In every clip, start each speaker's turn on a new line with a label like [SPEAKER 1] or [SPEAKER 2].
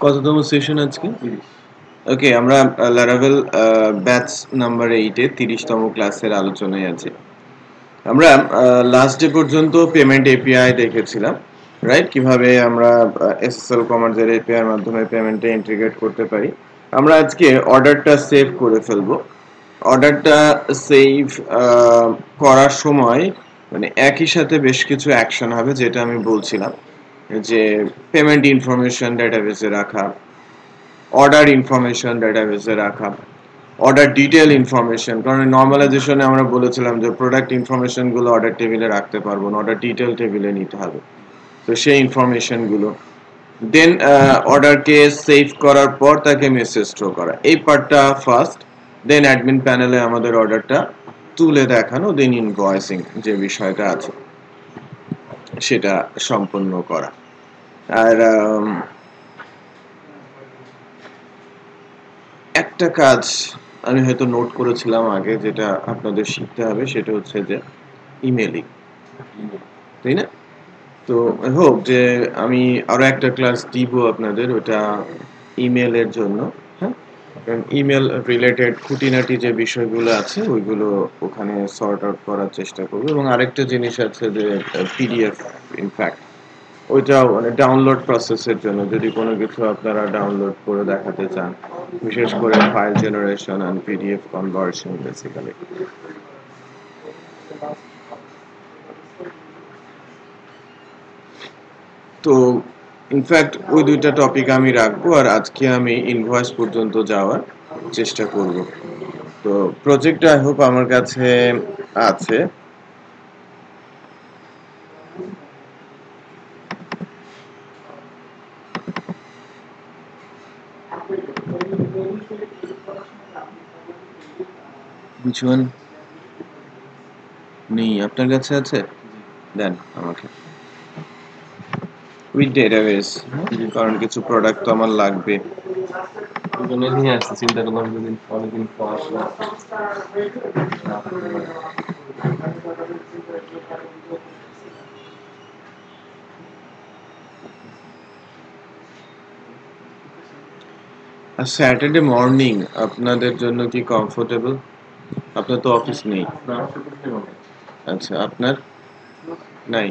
[SPEAKER 1] কততম সেশন আজকে? ওকে, আমরা লারাভেল ব্যাচ নাম্বার 8 এ 30তম ক্লাসের আলোচনায় আছি। আমরা লাস্ট ডে পর্যন্ত পেমেন্ট এপিআই দেখেছিলাম, রাইট? কিভাবে আমরা এসএসএল কমান্ডের এপিআই এর মাধ্যমে পেমেন্টে ইন্টিগ্রেট করতে পারি। আমরা আজকে অর্ডারটা সেভ করে ফেলবো। অর্ডারটা সেভ করার সময় মানে একই সাথে বেশ কিছু অ্যাকশন হবে, যেটা আমি বলছিলাম যে পেমেন্ট ইনফরমেশন ডেটাবেসে রাখা, অর্ডার ইনফরমেশন ডেটাবেসে রাখা, অর্ডার ডিটেল ইনফরমেশন, কারণ নর্মালাইজেশনে আমরা বলেছিলাম যে প্রোডাক্ট ইনফরমেশনগুলো অর্ডার টেবিলে রাখতে পারবো না, অর্ডার ডিটেল টেবিলে নিতে হবে। তো সেই ইনফরমেশনগুলো দেন অর্ডারকে সেভ করার পর তাকে মেসেজ থ্রো করা, এই পার্টটা ফার্স্ট। দেন অ্যাডমিন প্যানেলে আমাদের অর্ডারটা তুলে দেখানো, দেন ইনভয়েসিং যে বিষয়টা আছে সেটা সম্পন্ন করা। আর একটা কাজ আমি হয়তো নোট করেছিলাম আগে, যেটা আপনাদের শিখতে হবে, সেটা হচ্ছে যে ইমেলিং, তাই না? তো আই হোপ যে আমি আরো একটা ক্লাস দিব আপনাদের, ওটা ইমেলের জন্য। হ্যাঁ, কারণ ইমেল রিলেটেড খুঁটিনাটি যে বিষয়গুলো আছে ওইগুলো ওখানে সর্ট আউট করার চেষ্টা করবো। এবং আরেকটা জিনিস আছে যে পিডিএফ, ইনফ্যাক্ট ওইটাও মানে ডাউনলোড প্রসেসের জন্য, যদি কোনো কিছু আপনারা ডাউনলোড করে দেখাতে চান, বিশেষ করে file generation and PDF conversion basically. তো ইনফ্যাক্ট ওই দুইটা টপিক আমি রাখবো, আর আজকে আমি ইনভয়েস পর্যন্ত যাওয়ার চেষ্টা করব। তো প্রজেক্টটা আই হোপ আমার কাছে আছে। Which one? নেই, আপনার কাছে আছে? দেন আমাকে। উইথ ডেটাবেস, কারণ কিছু প্রোডাক্ট তো আমার লাগবে।
[SPEAKER 2] নিয়ে আসছি, চিন্তা করলাম দুদিন অনেকদিন পর আসলাম।
[SPEAKER 1] আর স্যাটারডে মর্নিং আপনাদের জন্য কি কমফোর্টেবল? আপনার তো অফিস নেই। আচ্ছা, আপনার নাই?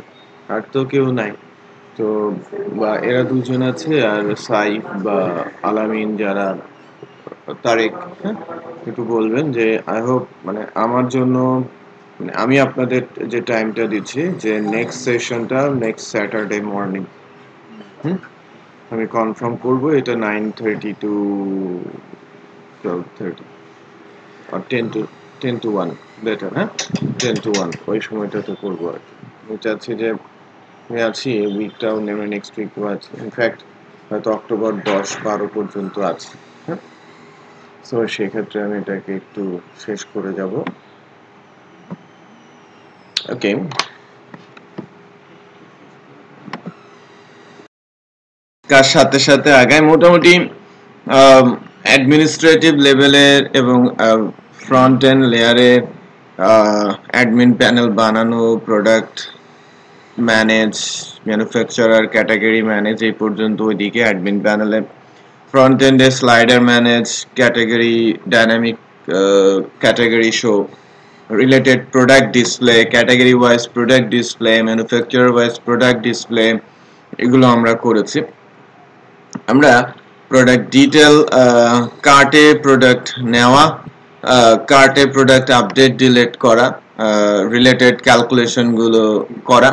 [SPEAKER 1] আর তো কেউ নাই? তো বা এরা দুজন আছে, আর সাইফ বা আলামিন, যারা তারেক, হ্যাঁ, একটু বলবেন যে আই হোপ মানে আমার জন্য, মানে আমি আপনাদের যে টাইমটা দিচ্ছি যে নেক্সট সেশনটা নেক্সট স্যাটারডে মর্নিং, আমি কনফার্ম করব এটা 9:30 টু 12:30 আর 10 to 1 বেটার। হ্যাঁ, 10 to 1 ওই সময়টাতে করবো আর কি। আমি চাচ্ছি যে আমি আছি এই উইকটাও, নেমে নেক্সট উইকও আছি, ইনফ্যাক্ট হয়তো অক্টোবর 10-12 পর্যন্ত আছে। হ্যাঁ, সো সেক্ষেত্রে আমি এটাকে একটু শেষ করে যাব। ওকে, কার সাথে সাথে আগায় মোটামুটি অ্যাডমিনিস্ট্রেটিভ লেভেলের এবং ফ্রন্ট এন্ড লেয়ারে অ্যাডমিন প্যানেল বানানো, product manage, manufacturer category manage, এই পর্যন্ত ওইদিকে অ্যাডমিন প্যানেলে ফ্রন্ট এন্ডে slider manage, category dynamic category show, related product display, category wise product display, manufacturer wise product display, এগুলো আমরা করেছি। আমরা প্রোডাক্ট ডিটেল, কার্টে প্রোডাক্ট নেওয়া, কার্টে প্রোডাক্ট আপডেট ডিলিট করা, রিলেটেড ক্যালকুলেশনগুলো করা,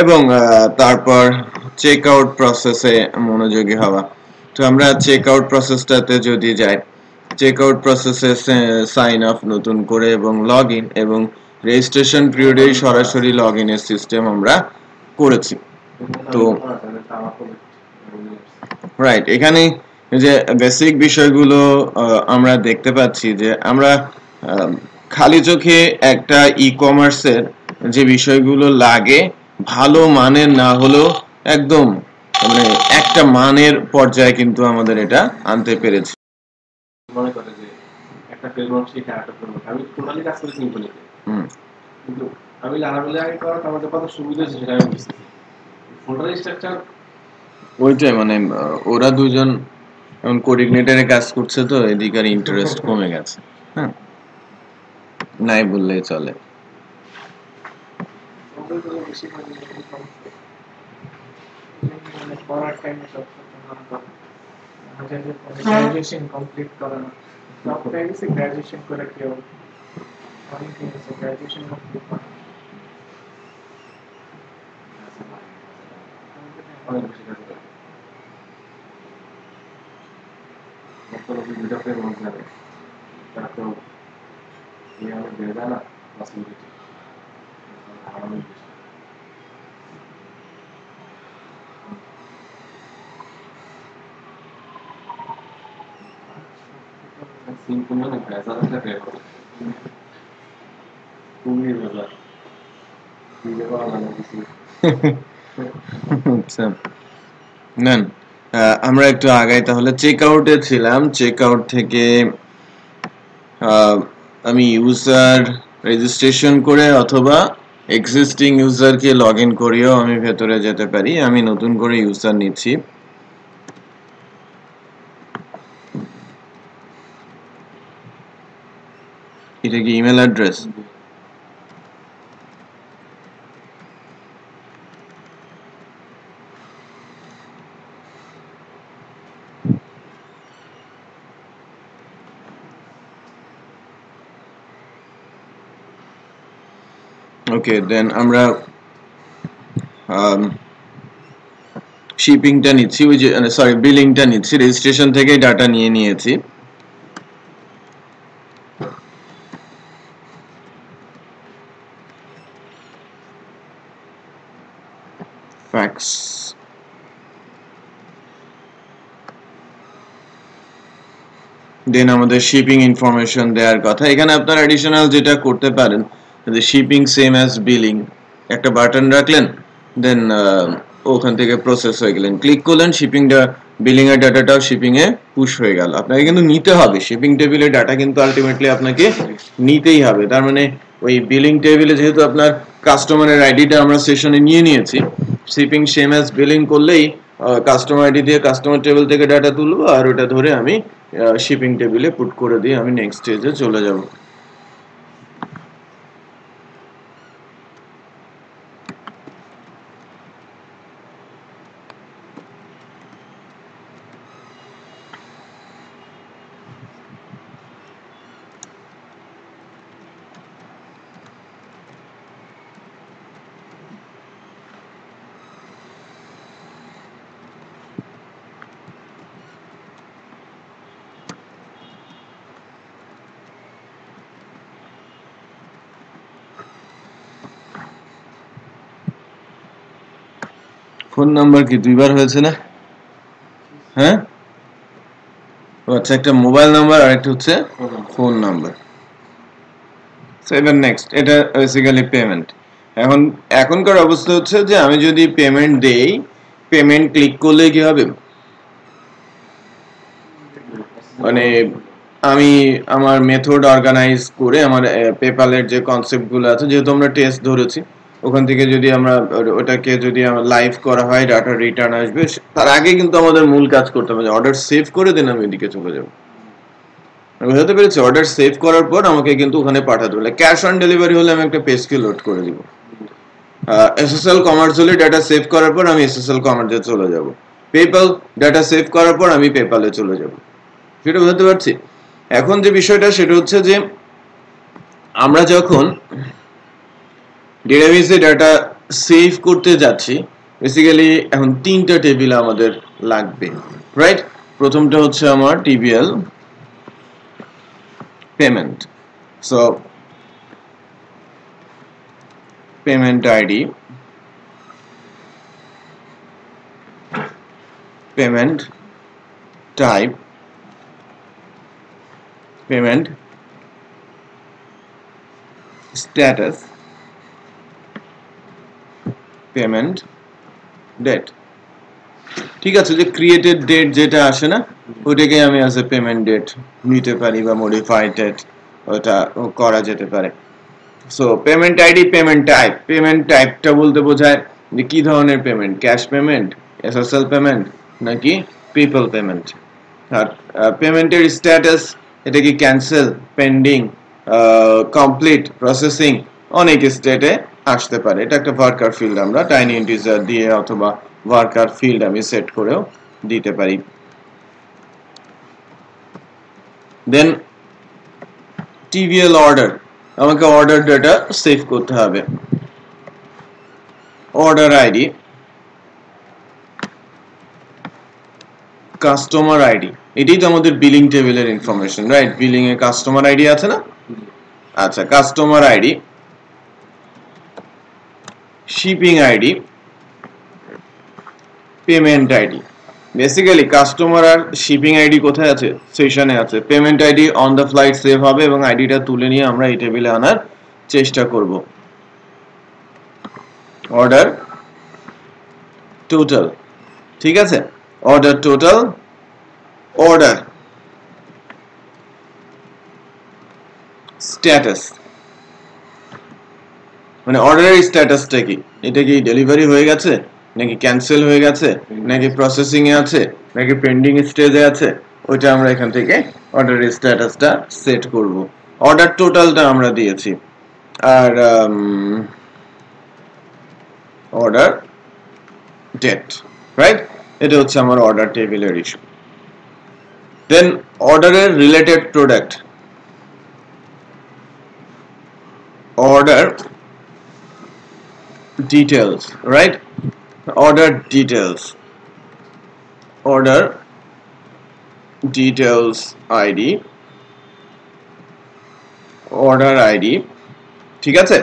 [SPEAKER 1] এবং তারপর চেক আউট প্রসেসে মনোযোগী হওয়া। তো আমরা চেক আউট প্রসেসটাতে যদি যাই, চেক আউট প্রসেসে সাইন আপ নতুন করে এবং লগ ইন, এবং রেজিস্ট্রেশন পিরিয়ডেই সরাসরি লগ ইনের সিস্টেম আমরা করেছি। তো রাইট, এখানে যে বেসিক বিষয়গুলো আমরা দেখতে পাচ্ছি যে আমরা খালি চোখে একটা ই কমার্সের যে বিষয়গুলো লাগে ভালো মানের না হলেও একদম মানে একটা মানের পর্যায়ে কিন্তু আমাদের এটা আনতে পেরেছি।
[SPEAKER 2] মনে করে যে একটা ফ্রেমওয়ার্ক শিখে একটা ফ্রেমওয়ার্ক, আমি টোটালি কাজ করেছি সিম্পলিতে, কিন্তু আমি লারাভেলে আগে করাটা আমাদের কত সুবিধা হয়েছে সেটা আমি বুঝতেছি। ফোল্ডার স্ট্রাকচার
[SPEAKER 1] ওইটাই মানে ওরা দুজন এখন কোঅর্ডিনেটরে কাজ করছে তো এদিকের ইন্টারেস্ট কমে গেছে। হ্যাঁ, নাই বললেই চলে।
[SPEAKER 3] গ্রাজুয়েশন কমপ্লিট করানো সব প্রাইভেসি গ্রাজুয়েশন করে কেউ অনেকে আছে গ্রাজুয়েশন কমপ্লিট করে
[SPEAKER 2] অনেক বেশি কাজ করে বর্তমানে বিভিন্ন প্রেরণ যাবে তারা তো এই অনেক বেড়ে যায় না পসিবিলিটি অনেক বেশি সিম্পল মানে ভেজাল একটা ব্যাপার খুবই ভেজাল দিলে বানানো কিছু
[SPEAKER 1] আচ্ছা, নেন আমরা একটু আগাই তাহলে। চেক আউটে ছিলাম, চেক আউট থেকে আমি ইউজার রেজিস্ট্রেশন করে অথবা এক্সিস্টিং ইউজারকে লগ ইন করিয়েও আমি ভেতরে যেতে পারি। আমি নতুন করে ইউজার নিচ্ছি। এটা কি ইমেল অ্যাড্রেস? ওকে, দেন আমরা শিপিংটা নিচ্ছি, ওই যে সরি বিলিংটা নিচ্ছি, রেজিস্ট্রেশন থেকে ডাটা নিয়ে নিয়েছি। ফ্যাক্স দেন আমাদের শিপিং ইনফরমেশন দেওয়ার কথা। এখানে আপনারা অ্যাডিশনাল যেটা করতে পারেন যে শিপিং সেম অ্যাজ বিলিং একটা বাটন রাখলেন, দেন ওখান থেকে প্রসেস হয়ে গেলেন, ক্লিক করলেন, শিপিংটা বিলিং এর ডাটাটাও শিপিং এ পুশ হয়ে গেল। আপনাকে কিন্তু নিতে হবে শিপিং টেবিলের ডাটা, কিন্তু আলটিমেটলি আপনাকে নিতেই হবে। তার মানে ওই বিলিং টেবিলে যেহেতু আপনার কাস্টমারের আইডিটা আমরা সেশনে নিয়ে নিয়েছি, শিপিং সেম অ্যাজ বিলিং করলেই কাস্টমার আইডি দিয়ে কাস্টমার টেবিল থেকে ডাটা তুলবো আর ওটা ধরে আমি শিপিং টেবিলে পুট করে দিয়ে আমি নেক্সট স্টেজে চলে যাব। ফোন নাম্বার কি দুইবার হয়েছে না? হ্যাঁ, আচ্ছা, একটা মোবাইল নাম্বার আর একটা হচ্ছে ফোন নাম্বার। এবার নেক্সট, এটা বেসিক্যালি পেমেন্ট। এখনকার অবস্থা হচ্ছে যে আমি যদি পেমেন্ট দেই, পেমেন্ট ক্লিক করলে কি হবে, মানে আমি আমার মেথড অর্গানাইজ করে আমার পেপ্যালের যে কনসেপ্টগুলো আছে, যেহেতু আমরা টেস্ট ধরেছি, ওখান থেকে যদি আমরা ওটাকে যদি আমার লাইভ করা হয়, ডাটা রিটার্ন আসবে। তার আগে কিন্তু আমাদের মূল কাজ করতে হবে, অর্ডার সেভ করে দেন আমি এদিকে চলে যাব। বুঝতে পেরেছি? অর্ডার সেভ করার পর আমাকে কিন্তু ওখানে পাঠাতে হবে। ক্যাশ অন ডেলিভারি হলে আমি একটা পেজকে লোড করে দিব। এসএসএল কমার্স হলে ডাটা সেভ করার পর আমি এসএসএল কমার্সে চলে যাব। পেপ্যাল ডাটা সেভ করার পর আমি পেপ্যালে চলে যাব। সেটা বুঝতে পারছি। এখন যে বিষয়টা সেটা হচ্ছে যে আমরা যখন ডেটাবেসে ডাটা সেভ করতে যাচ্ছি, বেসিক্যালি এখন তিনটা টেবিল আমাদের লাগবে, রাইট? প্রথমটা হচ্ছে আমার TBL payment. So payment ID, payment type, payment status, payment date. ঠিক আছে, যে ক্রিয়েটেড ডেট যেটা আসে না, ওটাকে আমি অ্যাজ এ পেমেন্ট ডেট নিতে পারি বা মডিফাইড ডেট ওটা করা যেতে পারে। সো পেমেন্ট আইডি, পেমেন্ট টাইপটা বলতে বোঝায় যে কি ধরনের payment, cash payment, SSL payment নাকি পিপল পেমেন্ট। আর পেমেন্টের স্ট্যাটাস এটা কি ক্যান্সেল, পেন্ডিং, কমপ্লিট, প্রসেসিং, অনেক স্টেটে আসতে পারে। এটা একটা ওয়ার্কার ফিল্ড, আমরা টাইনি ইন্টিজার দিয়ে অথবা ওয়ার্কার ফিল্ড আমি সেট করেও দিতে পারি। দেন টিভিএল অর্ডার, আমাকে অর্ডার ডাটা সেভ করতে হবে। অর্ডার আইডি, কাস্টমার আইডি, এটাই তো আমাদের বিলিং টেবিলের ইনফরমেশন, রাইট? বিলিং এ কাস্টমার আইডি আছে না? আচ্ছা, customer ID, shipping ID, payment ID. Basically customer আর শিপিং আইডি কোথায় আছে? সেশনে আছে। Payment ID on the flight save হবে এবং আইডিটা তুলে নিয়ে আমরা এই টেবিলে আনার চেষ্টা করব। অর্ডার টোটাল, ঠিক আছে? অর্ডার টোটাল, অর্ডার স্ট্যাটাস, মানে অর্ডারের স্ট্যাটাসটা কি? এটা কি ডেলিভারি হয়ে গেছে নাকি ক্যান্সেল হয়ে গেছে নাকি প্রসেসিং এ আছে নাকি পেন্ডিং স্টেজে আছে, ওইটা আমরা এখান থেকে অর্ডারের স্ট্যাটাসটা সেট করব। অর্ডার টোটালটা আমরা দিয়েছি, আর অর্ডার ডেট, রাইট? এটা হচ্ছে আমার অর্ডার টেবিলের ইস্যু। দেন অর্ডারের related product, order details, right? Order details, order details ID, order ID, ঠিক আছে?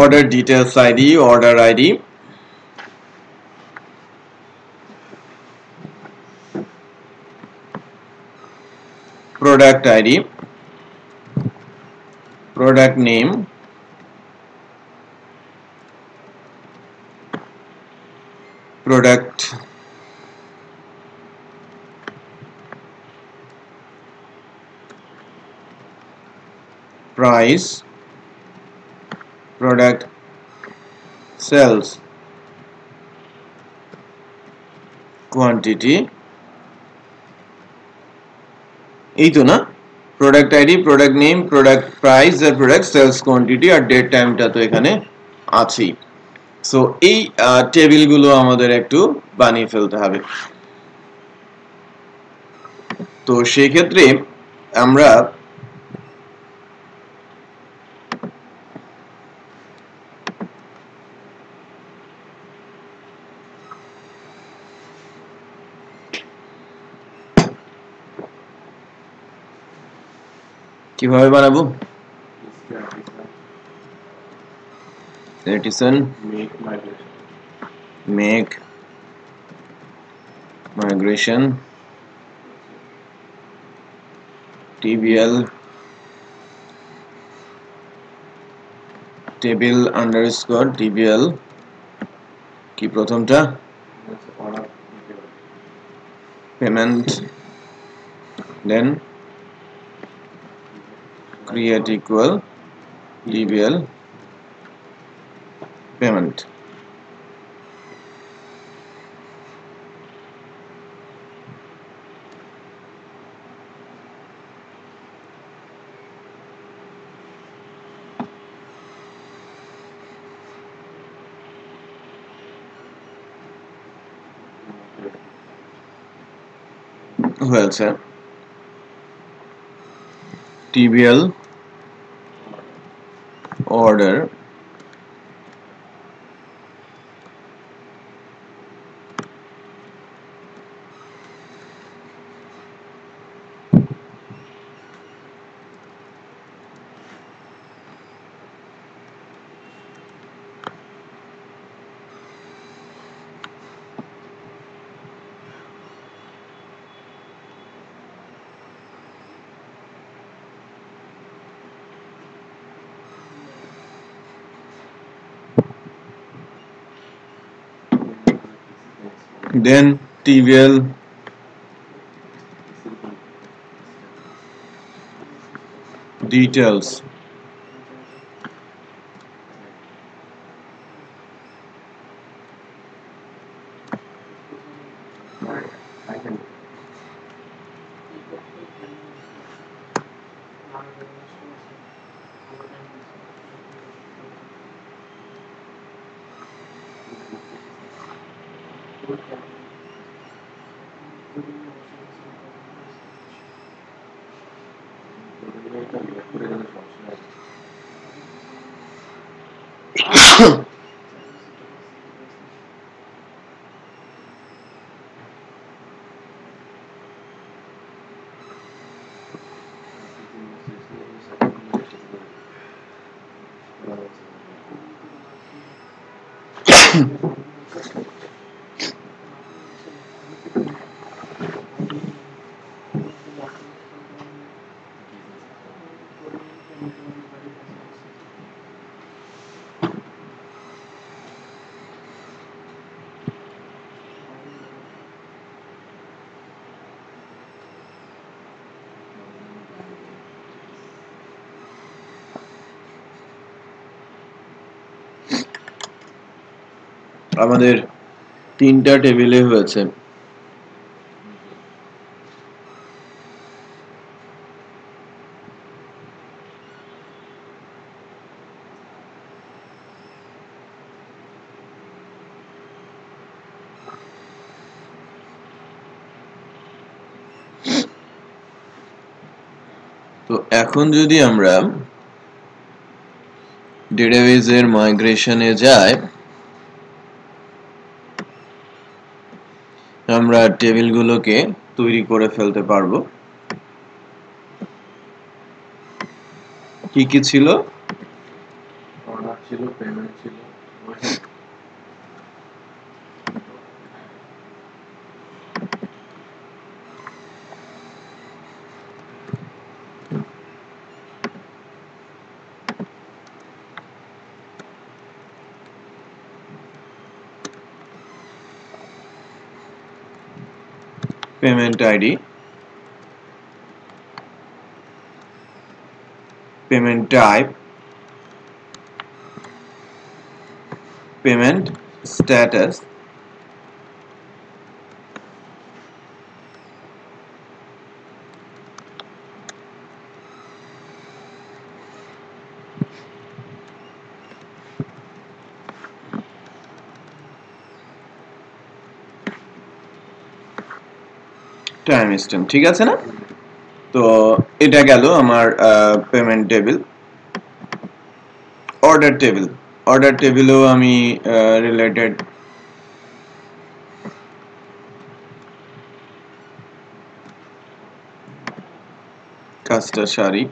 [SPEAKER 1] Order details ID, order ID, product ID, product name, product price, product sales quantity, এই তো না? Product ID, product name, product price আর product sales quantity আর date টাইমটা তো এখানে আছেই। সো এই টেবিলগুলো আমাদের একটু বানিয়ে ফেলতে হবে। তো সেই ক্ষেত্রে আমরা কিভাবে বানাবো? artisan make migration tbl table underscore tbl কি প্রথমটা? payment, then create equal tbl payment. হয়েছে tbl order then trivial details.
[SPEAKER 2] I can এটা বের করে গেলে সমস্যা আছে
[SPEAKER 1] আমাদের তিনটা টেবিলে হয়েছে। তো এখন যদি আমরা ডেটাবেজের মাইগ্রেশনে যাই, আমরা টেবিলগুলোকে তৈরি করে ফেলতে পারবো। কি কি ছিল?
[SPEAKER 2] অর্ডার ছিল, পেমেন্ট ছিল,
[SPEAKER 1] payment ID, payment type, payment status, time stamp. ঠিক আছে না? তো এটা গেল আমার payment table. Order table, order টেবিলেও আমি রিলেটেড কাজটা সারি।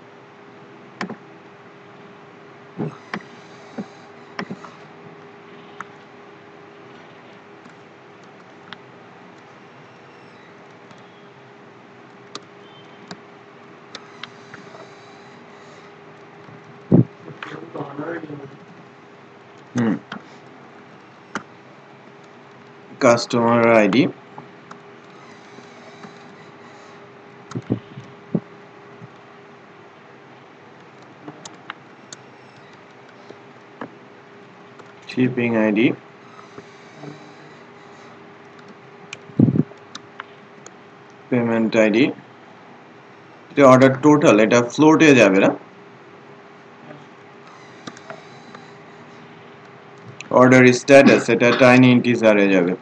[SPEAKER 1] Customer ID, shipping ID, payment ID. এটা অর্ডার টোটাল, এটা ফ্লোটে যাবে না? অর্ডার স্ট্যাটাস, এটা টাইনি ইন্টিজারে যাবে।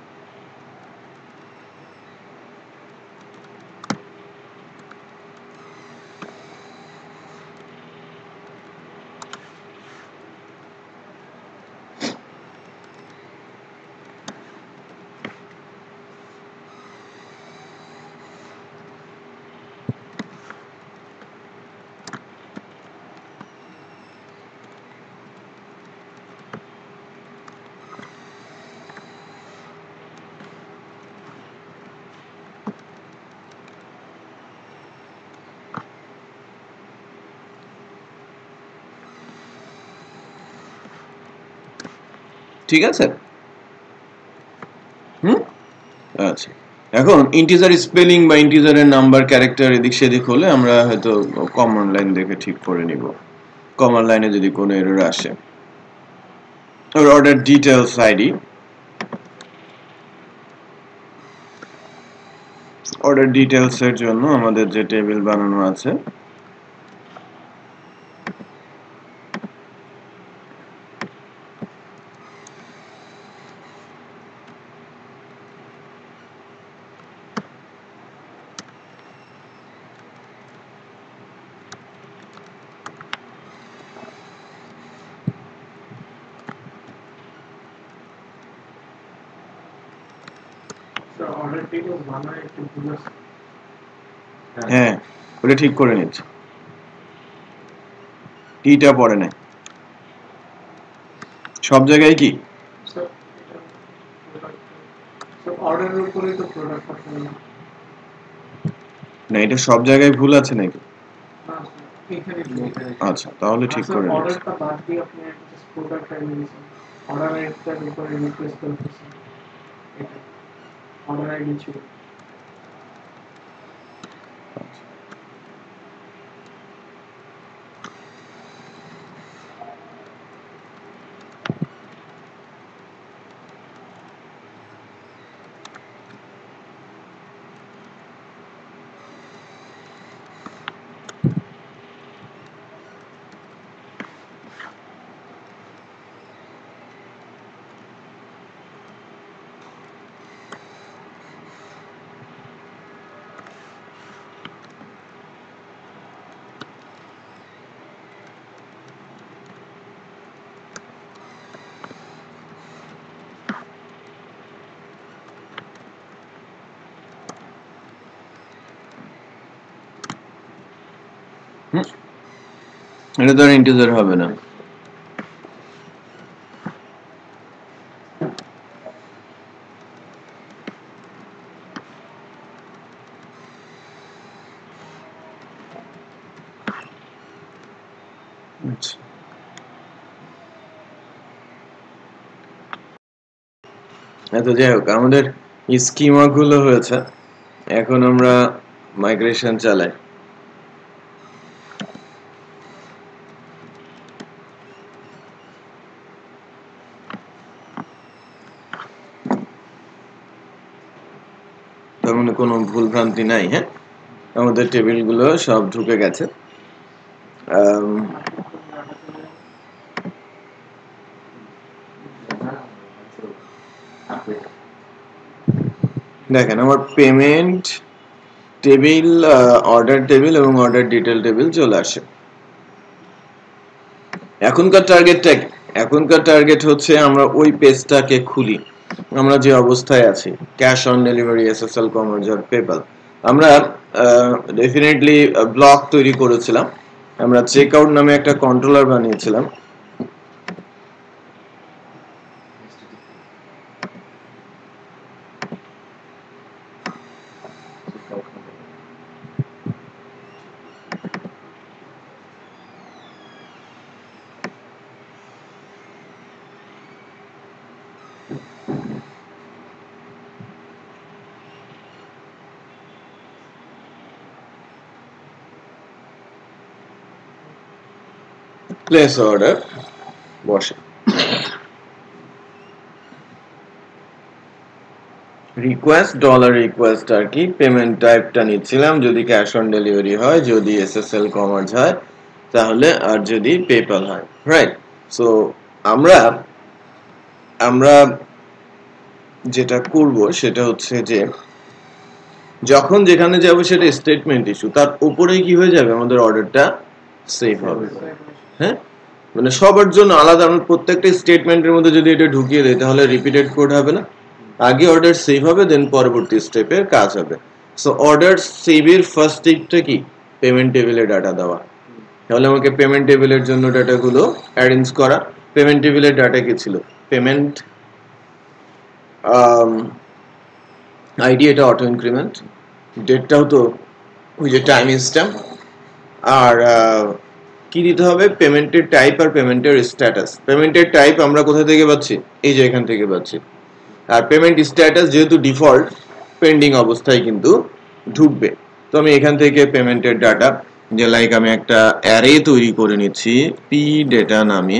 [SPEAKER 1] ঠিক আছে? আচ্ছা, এখন ইন্টিজার স্পেলিং বা ইন্টিজারের নাম্বার ক্যারেক্টার এদিক সেদিক হলে আমরা হয়তো কমন লাইন দেখে ঠিক করে নিব। কমন লাইনে যদি কোনো এরর আসে, order details ID, order details এর জন্য আমাদের যে টেবিল বানানো আছে
[SPEAKER 3] অর্ডার ডিটেইলস বানায় একটু ভুল আছে।
[SPEAKER 1] হ্যাঁ, ওটা ঠিক করে নিচ্ছি। টিটা পড়ে নাই সব জায়গায় কি
[SPEAKER 3] অর্ডারের উপরেই তো প্রোডাক্ট আসলে না।
[SPEAKER 1] না, এটা সব জায়গায় ভুল আছে নাকি?
[SPEAKER 3] না, এখানে ভুল।
[SPEAKER 1] আচ্ছা, তাহলে ঠিক করে নিচ্ছি।
[SPEAKER 3] অর্ডারটা বাদ দিয়ে আপনি জাস্ট প্রোডাক্ট আইডি দিয়েছেন, অর্ডার আইডিটার উপরে রিপ্লেস করতেছেন, এটা অর্ডার আইডি ছিল।
[SPEAKER 1] এটা তো আর ইন্টিজার হবে না। এত যাই হোক, আমাদের স্কিমা গুলো হয়েছে, এখন আমরা মাইগ্রেশন চালাই। তার মানে কোনো ভুল ভ্রান্তি নাই। হ্যাঁ, আমাদের টেবিল গুলো সব ঢুকে গেছে। দেখেন, আমার পেমেন্ট টেবিল, অর্ডার টেবিল এবং অর্ডার ডিটেল টেবিল চলে আসে। এখনকার টার্গেট হচ্ছে আমরা ওই পেজটাকে খুলি, আমরা যে অবস্থায় আছি, cash on delivery, SSL commerce আর পেপ্যাল। আমরা ডেফিনেটলি ব্লক তৈরি করেছিলাম, আমরা চেক আউট নামে একটা কন্ট্রোলার বানিয়েছিলাম। প্লেস অর্ডার বসে, রিকোয়েস্ট ডলার রিকোয়েস্ট আর কি, পেমেন্ট টাইপটা নিচ্ছিলাম, যদি ক্যাশ অন ডেলিভারি হয়, যদি এসএসএল কমার্স হয় তাহলে, আর যদি পেপ্যাল হয়। রাইট। সো আমরা যেটা করব সেটা হচ্ছে যে যখন যেখানে যাব সেটা স্টেটমেন্ট ইস্যু, তার উপরে কি হয়ে যাবে, আমাদের অর্ডারটা সেভ হবে। হ্যাঁ, মানে সবার জন্য আলাদা, আমরা প্রত্যেকটা স্টেটমেন্টের মধ্যে যদি এটা ঢুকিয়ে দেই তাহলে রিপিটেড কোড হবে না, আগে অর্ডার সেভ হবে, দেন পরবর্তী স্টেপের কাজ হবে। সো অর্ডার সেভের ফার্স্ট স্টেপটা কি, পেমেন্ট টেবিলে ডাটা দেওয়া। তাহলে আমাকে পেমেন্ট টেবিলের জন্য ডাটাগুলো অ্যারেঞ্জ করা। পেমেন্ট টেবিলের ডাটা কি ছিল, পেমেন্ট আইডি, এটা অটো ইনক্রিমেন্ট, ডেটটাও তো ওই যে টাইম স্ট্যাম্প, আর কি দিতে হবে, পেমেন্টের টাইপ আর পেমেন্টের স্ট্যাটাস। পেমেন্টের টাইপ আমরা কোথা থেকে পাচ্ছি, এই যে এখান থেকে পাচ্ছি, আর পেমেন্ট স্ট্যাটাস যেহেতু ডিফল্ট, পেন্ডিং অবস্থায় কিন্তু ঢুকবে। তো আমি এখান থেকে পেমেন্টের ডাটা, যে লাইক আমি একটা অ্যারে তৈরি করে নিচ্ছি পি ডেটা নামে,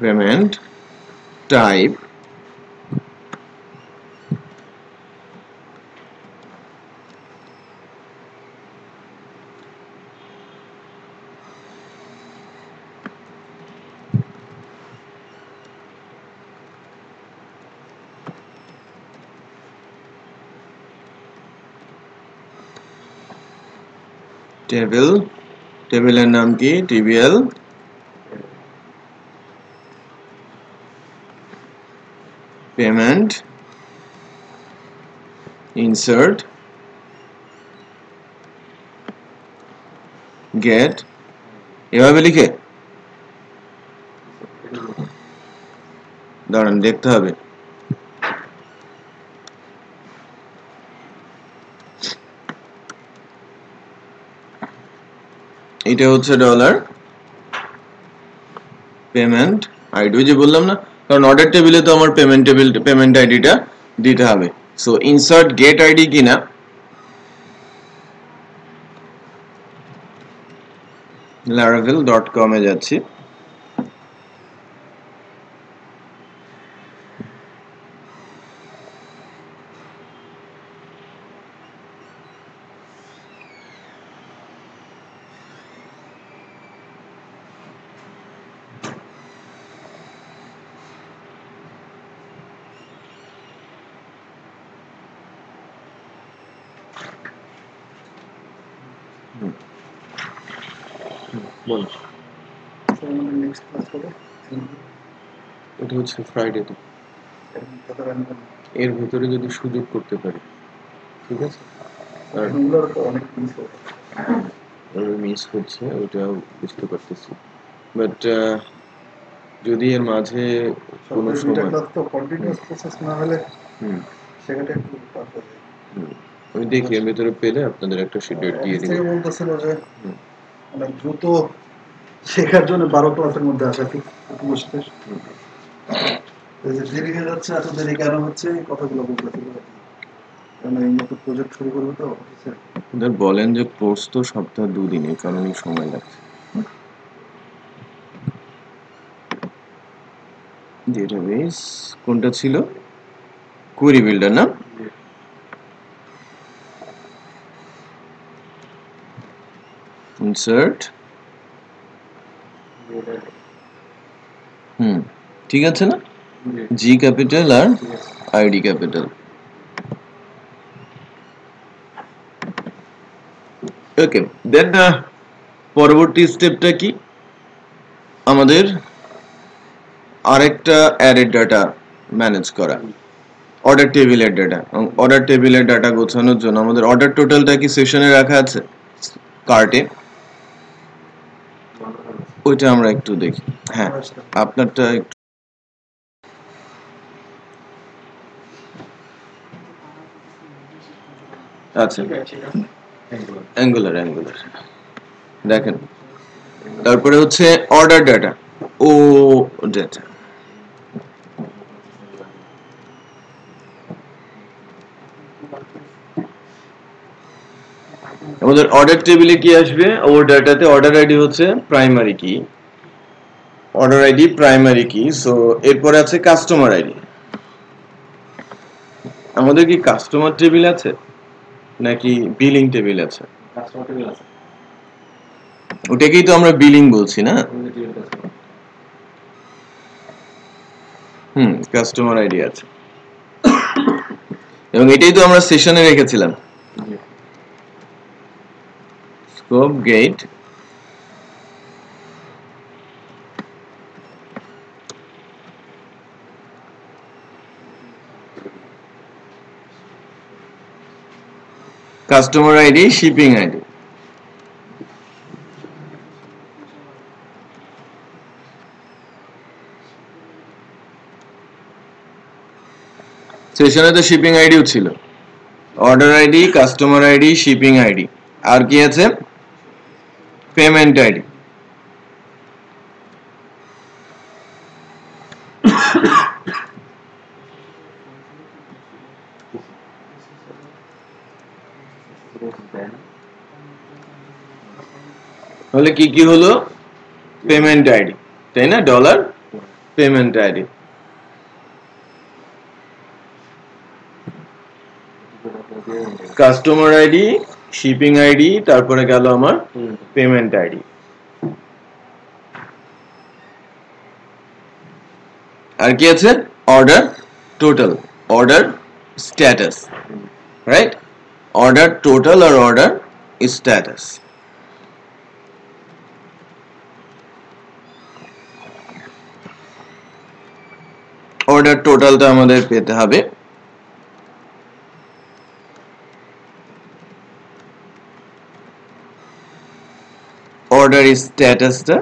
[SPEAKER 1] পেমেন্ট টাইপ টেবিল, টেবিলের নাম কি টিবিএল, পেমেন্ট ইনসার্ট গেট, এভাবে লিখে দাঁড়ান দেখতে হবে। এটা হচ্ছে ডলার পেমেন্ট আইডি, যে বললাম না, কারণ অর্ডার টেবিলে তো আমার পেমেন্ট আইডিটা দিতে হবে। সো ইনসার্ট গেট আইডি কিনা, laravel.com এ যাচ্ছি, বল
[SPEAKER 2] নেক্সট ক্লাস হবে
[SPEAKER 1] এটা হচ্ছে ফ্রাইডেতে, এর ভিতরে যদি সুযোগ করতে পারি, ঠিক আছে। আর
[SPEAKER 2] অনেক মিস হবে,
[SPEAKER 1] মিস করছে ওটা বুঝতে পারতেছি, বাট যদি এর মাঝে কোনো সময়
[SPEAKER 2] তো কন্টিনিউয়াস প্রসেস না হলে
[SPEAKER 1] হুম
[SPEAKER 2] সেখানে একটু টাফ হয়ে যায়।
[SPEAKER 1] আমি দেখি এর ভিতরে পেলে আপনাদের একটা শিডিউল দিয়ে দিব।
[SPEAKER 2] বলতেছিল যে অনেক দ্রুত শেখার জন্য 12 ক্লাসের মধ্যে আসা ঠিক মুশকিল। দেরি হয়ে যাচ্ছে, এত দেরি কেন হচ্ছে এই কথাগুলো বলতেছিল, কারণ এই নতুন প্রজেক্ট শুরু করবো তো অফিসে।
[SPEAKER 1] ওদের বলেন যে কোর্স তো সপ্তাহ 2 দিনের কারণে সময় লাগছে। ডেটাবেস কোনটা ছিল, কোয়েরি বিল্ডার না, ইনসার্ট ঠিক আছে না, G capital R ID capital. Okay, then পরবর্তী স্টেপটা কি, আমাদের আরেকটা অ্যারের ডাটা ম্যানেজ করা, অর্ডার টেবিলের ডাটা। অর্ডার টেবিলের ডাটা গোছানোর জন্য আমাদের অর্ডার টোটালটা কি সেশনে রাখা আছে কার্টে, ওইটা আমরা একটু দেখি। হ্যাঁ, আপনারটা একটু আচ্ছা, অ্যাঙ্গুলার দেখেন। তারপরে হচ্ছে অর্ডার ডাটা, ও ডাটা, আমাদের অর্ডার টেবিলে কি আসবে, ও ডাটাতে অর্ডার আইডি হচ্ছে প্রাইমারি কি, অর্ডার আইডি প্রাইমারি কি। সো এরপরে আছে কাস্টমার আইডি। আমাদের কি কাস্টমার টেবিল আছে নাকি বিলিং টেবিল আছে?
[SPEAKER 2] কাস্টমার টেবিল আছে,
[SPEAKER 1] ওটাকেই তো আমরা বিলিং বলছি না। কাস্টমার আইডি আছে, এবং এটাই তো আমরা সেশনে রেখেছিলাম। Scope get customer ID shipping ID. সেশনে তো শিপিং আইডিও ছিল, order ID, customer ID, shipping ID. আর কি আছে পেমেন্ট আইডি তাহলে কি কি হলো পেমেন্ট আইডি তাই না dollar payment ID customer ID shipping ID তারপরে গেল আমার পেমেন্ট আইডি আর কি আছে order total order status right order total আর অর্ডার স্ট্যাটাস অর্ডার টোটালটা আমাদের পেতে হবে অর্ডার স্ট্যাটাসটা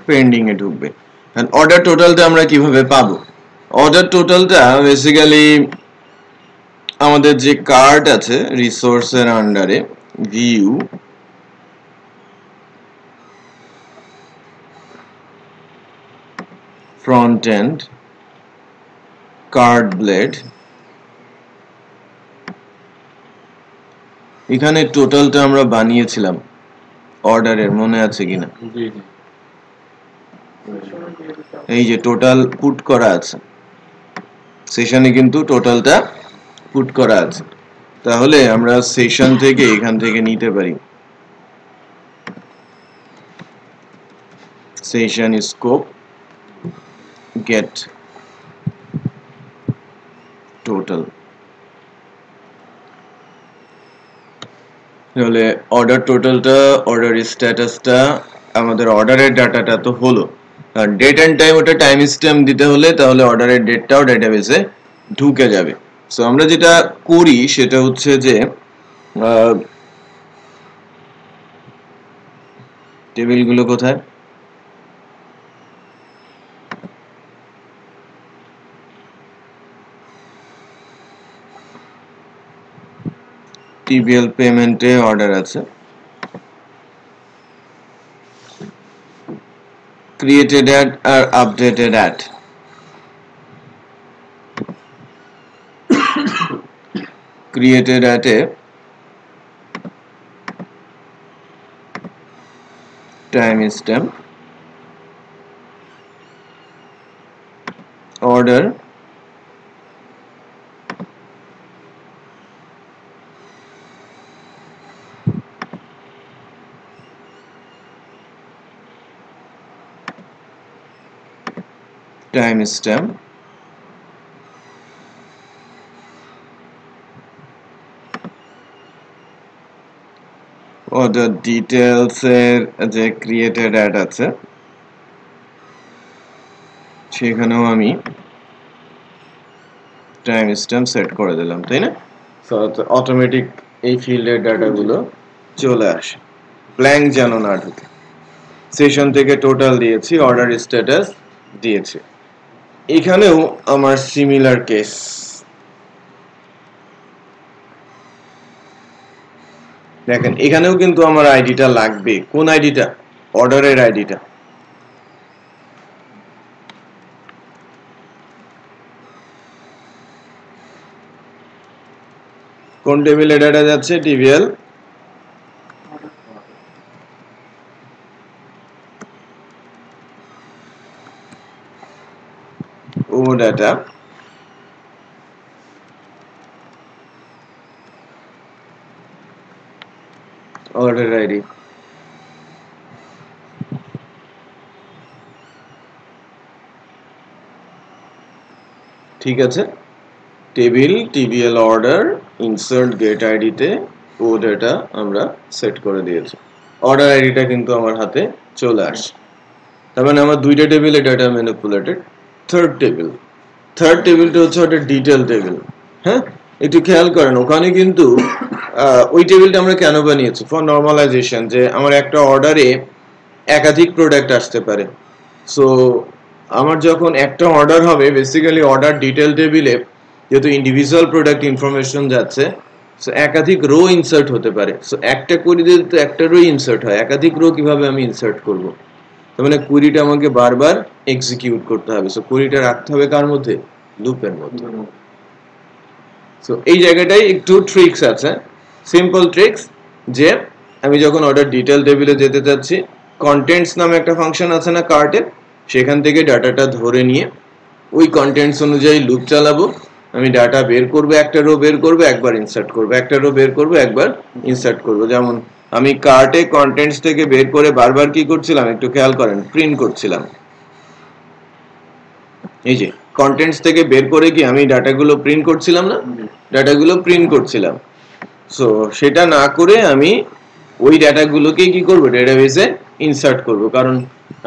[SPEAKER 1] পেন্ডিং এ ঢুকবে এন্ড অর্ডার টোটালটা আমরা কিভাবে পাবো অর্ডার টোটালটা বেসিক্যালি আমাদের যে কার্ট আছে রিসোর্সের আন্ডারে view front end card blade এখানে টোটালটা আমরা বানিয়েছিলাম অর্ডারের মনে আছে কিনা এই যে টোটাল পুট করা আছে সেশনে কিন্তু টোটালটা পুট করা আছে তাহলে আমরা সেশন থেকে এখান থেকে নিতে পারি সেশন স্কোপ গেট টোটাল তাহলে অর্ডার টোটালটা অর্ডার স্ট্যাটাসটা আমাদের অর্ডারের ডাটাটা তো হলো আর ডেট এন্ড টাইম ওটা টাইম স্ট্যাম্প দিতে হলে তাহলে অর্ডারের ডেটটাও ডেটাবেসে ঢুকে যাবে সো আমরা যেটা করি সেটা হচ্ছে যে টেবিলগুলো কোথায় টিবিএল পেমেন্টে অর্ডার আছে created at or updated at created at a timestamp order timestamp order details এর যে created at আছে সেখানেও আমি timestamp সেট করে দিলাম তাই না সো অটোমেটিক এই ফিল্ডের ডাটাগুলো চলে আসে ব্ল্যাঙ্ক যেন না ঢুকে সেশন থেকে টোটাল দিয়েছি অর্ডার স্ট্যাটাস দিয়েছি এখানেও আমার সিমিলার কেস দেখেন এখানেও কিন্তু আমার আইডিটা লাগবে কোন আইডিটা অর্ডারের আইডিটা কোন টেবিলে ডাটা যাচ্ছে টিবিএল ও ডাটা order ID ঠিক আছে table TBL order insert get ID তে ও ডাটা আমরা সেট করে দিয়েছি অর্ডার আইডিটা কিন্তু আমার হাতে চলে আসে তার মানে আমার দুইটা টেবিলে ডাটা ম্যানিপুলেটেড থার্ড টেবিলটা হচ্ছে ওটা ডিটেইল টেবিল হ্যাঁ একটু খেয়াল করেন ওখানে কিন্তু ওই টেবিলটা আমরা কেন বানিয়েছি ফর নরমালাইজেশন যে আমার একটা অর্ডারে একাধিক প্রোডাক্ট আসতে পারে সো আমার যখন একটা অর্ডার হবে বেসিক্যালি অর্ডার ডিটেইল টেবিলে যেহেতু ইন্ডিভিজুয়াল প্রোডাক্ট ইনফরমেশন যাচ্ছে, সো একাধিক রো ইনসার্ট হতে পারে। সো একটা কোয়েরি দিলে তো একটা রো ইনসার্ট হয়, একাধিক রো কিভাবে আমি ইনসার্ট করব? তার মানে কোয়েরিটা আমাকে বারবার এক্সিকিউট করতে হবে। সো কোয়েরিটা রাখতে হবে কার মধ্যে? লুপের মধ্যে। সো এই জায়গাটাই একটু ট্রিক্স আছে, সিম্পল ট্রিক্স, যে আমি যখন অর্ডার ডিটেল টেবিলে যেতে চাচ্ছি, কন্টেন্টস নামে একটা ফাংশন আছে না কার্টে, সেখান থেকে ডাটাটা ধরে নিয়ে ওই কন্টেন্টস অনুযায়ী লুপ চালাবো। আমি ডাটা বের করব, একটা রো বের করব, একবার ইনসার্ট করব, একটা রো বের করব, একবার ইনসার্ট করব। যেমন আমি কার্টে কন্টেন্টস থেকে বের করে বারবার কি করছিলাম একটু খেয়াল করেন, প্রিন্ট করছিলাম। এই যে কন্টেন্টস থেকে বের করে কি আমি ডাটাগুলো প্রিন্ট করছিলাম না, ডাটাগুলো প্রিন্ট করছিলাম। সো সেটা না করে আমি ওই ডাটাগুলোকে কি করব, ডেটাবেসে ইনসার্ট করব, কারণ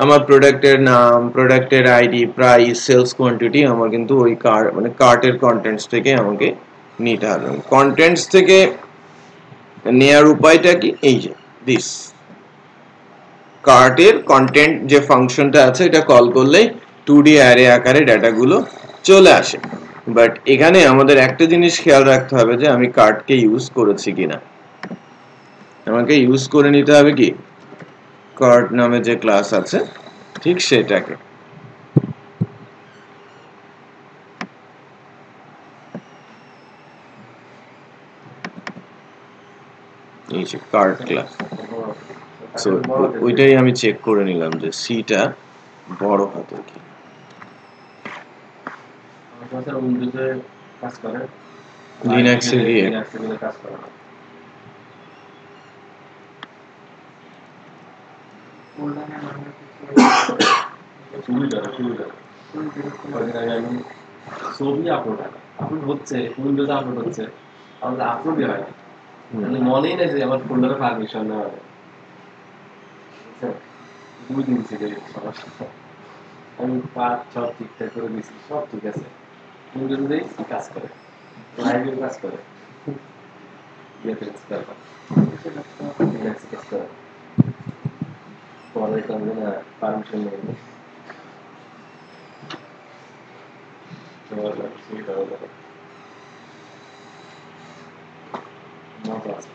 [SPEAKER 1] আমার প্রোডাক্টের নাম, প্রোডাক্টের আইডি, প্রাইস, সেলস কোয়ান্টিটি আমার কিন্তু ওই কার্ট মানে কার্টের কন্টেন্টস থেকে আমাকে নিতে হবে। কন্টেন্টস থেকে নেয়ার উপায়টা কি, এই যে দিস কার্টের কন্টেন্ট যে ফাংশনটা আছে এটা কল করলেই 2D অ্যারে আকারে ডাটাগুলো চলে আসে। বাট এখানে আমাদের একটা জিনিস খেয়াল রাখতে হবে যে আমি কার্টকে ইউজ করেছি কিনা। আমাকে ইউজ করে নিতে হবে কি, কার্ট নামে যে ক্লাস আছে ঠিক সেটাকে। এই যে কার্ট ক্লাস, সো ওইটাই আমি চেক করে নিলাম যে সিটা বড় হাতের কি।
[SPEAKER 2] উইন্ডোজে কাজ করে,
[SPEAKER 1] লিনাক্সে দিয়ে
[SPEAKER 2] কাজ করে না। আমি ছবি আপলোড হচ্ছে, উইন্ডোজে আপলোড হচ্ছে, আমাদের আপলোডই হয় না। মনেই নেই যে আমার ফোল্ডারে পারমিশন নেওয়া হবে। 2 দিন ছিল সমস্যা, আমি 5-6 ঠিকঠাক করে দিচ্ছি, সব ঠিক আছে, উইন্ডোজেই কাজ করে, লাইভেও কাজ করে, কাজ করে, পরে না পারমিশন নেই। মজা আছে।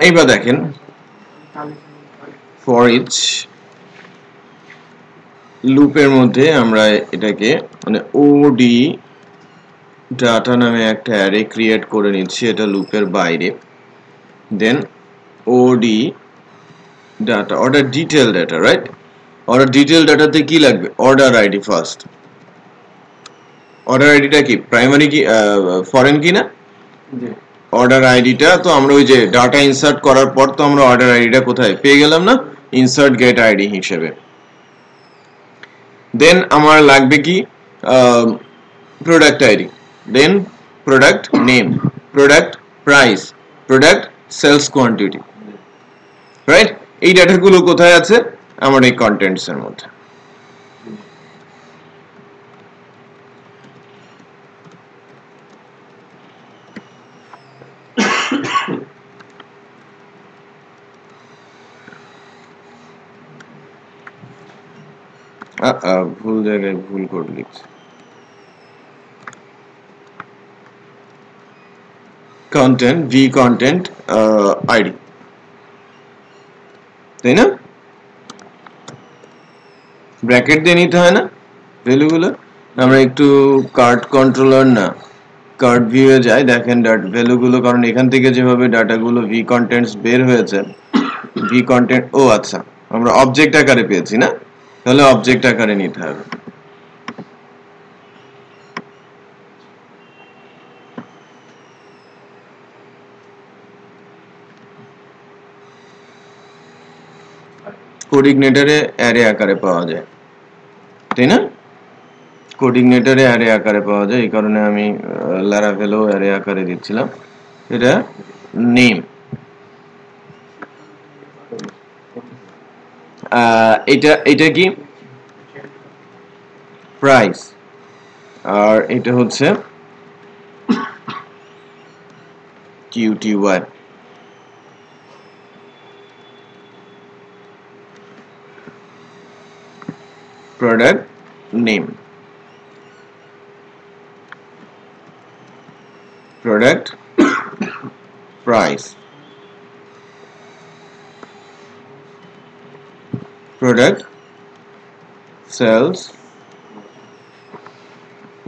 [SPEAKER 1] এইবার দেখেন ফর ইচ লুপের মধ্যে আমরা এটাকে মানে ওডি ডাটা নামে একটা অ্যারে ক্রিয়েট করে নিচ্ছি, এটা লুপের বাইরে। Then OD data order detail data, right? Order detail ডাটাতে কি লাগবে, অর্ডার আইডি ফার্স্ট। অর্ডার আইডিটা কি প্রাইমারি কি ফরেন কি না? অর্ডার আইডিটা তো আমরা ওই যে ডাটা ইনসার্ট করার পর তো আমরা অর্ডার আইডিটা কোথায় পেয়ে গেলাম না, ইনসার্ট গেট আইডি হিসেবে। দেন আমার লাগবে কি product ID, then product name, product price, product sales quantity, right? এই ডাটাগুলো কোথায় আছে, আমার এই কন্টেন্টস এর মধ্যে। ভুল জায়গায় ভুল কোড লিখছি। কন্টেন্ট ভি কন্টেন্ট আইডি, তাই না? ব্র্যাকেট দিয়ে নিতে হয় না ভ্যালুগুলো? আমরা একটু কার্ট কন্ট্রোলার না কার্ট ভিউয়ে যাই, দেখেন ভ্যালুগুলো, কারণ এখান থেকে যেভাবে ডাটাগুলো ভি কন্টেন্টস বের হয়েছে, ভি কন্টেন্ট, ও আচ্ছা আমরা অবজেক্ট আকারে পেয়েছি না, তাহলে অবজেক্ট আকারে নিতে হবে। কোঅর্ডিনেটরে অ্যারে আকারে পাওয়া যায়, তাই না? কোঅর্ডিনেটরে অ্যারে আকারে পাওয়া যায়, এই কারণে আমি লারাভেলও অ্যারে আকারে দিচ্ছিলাম। এটা নেম, এটা কি প্রাইস, আর এটা হচ্ছে QTY. Product name, product price, product sales,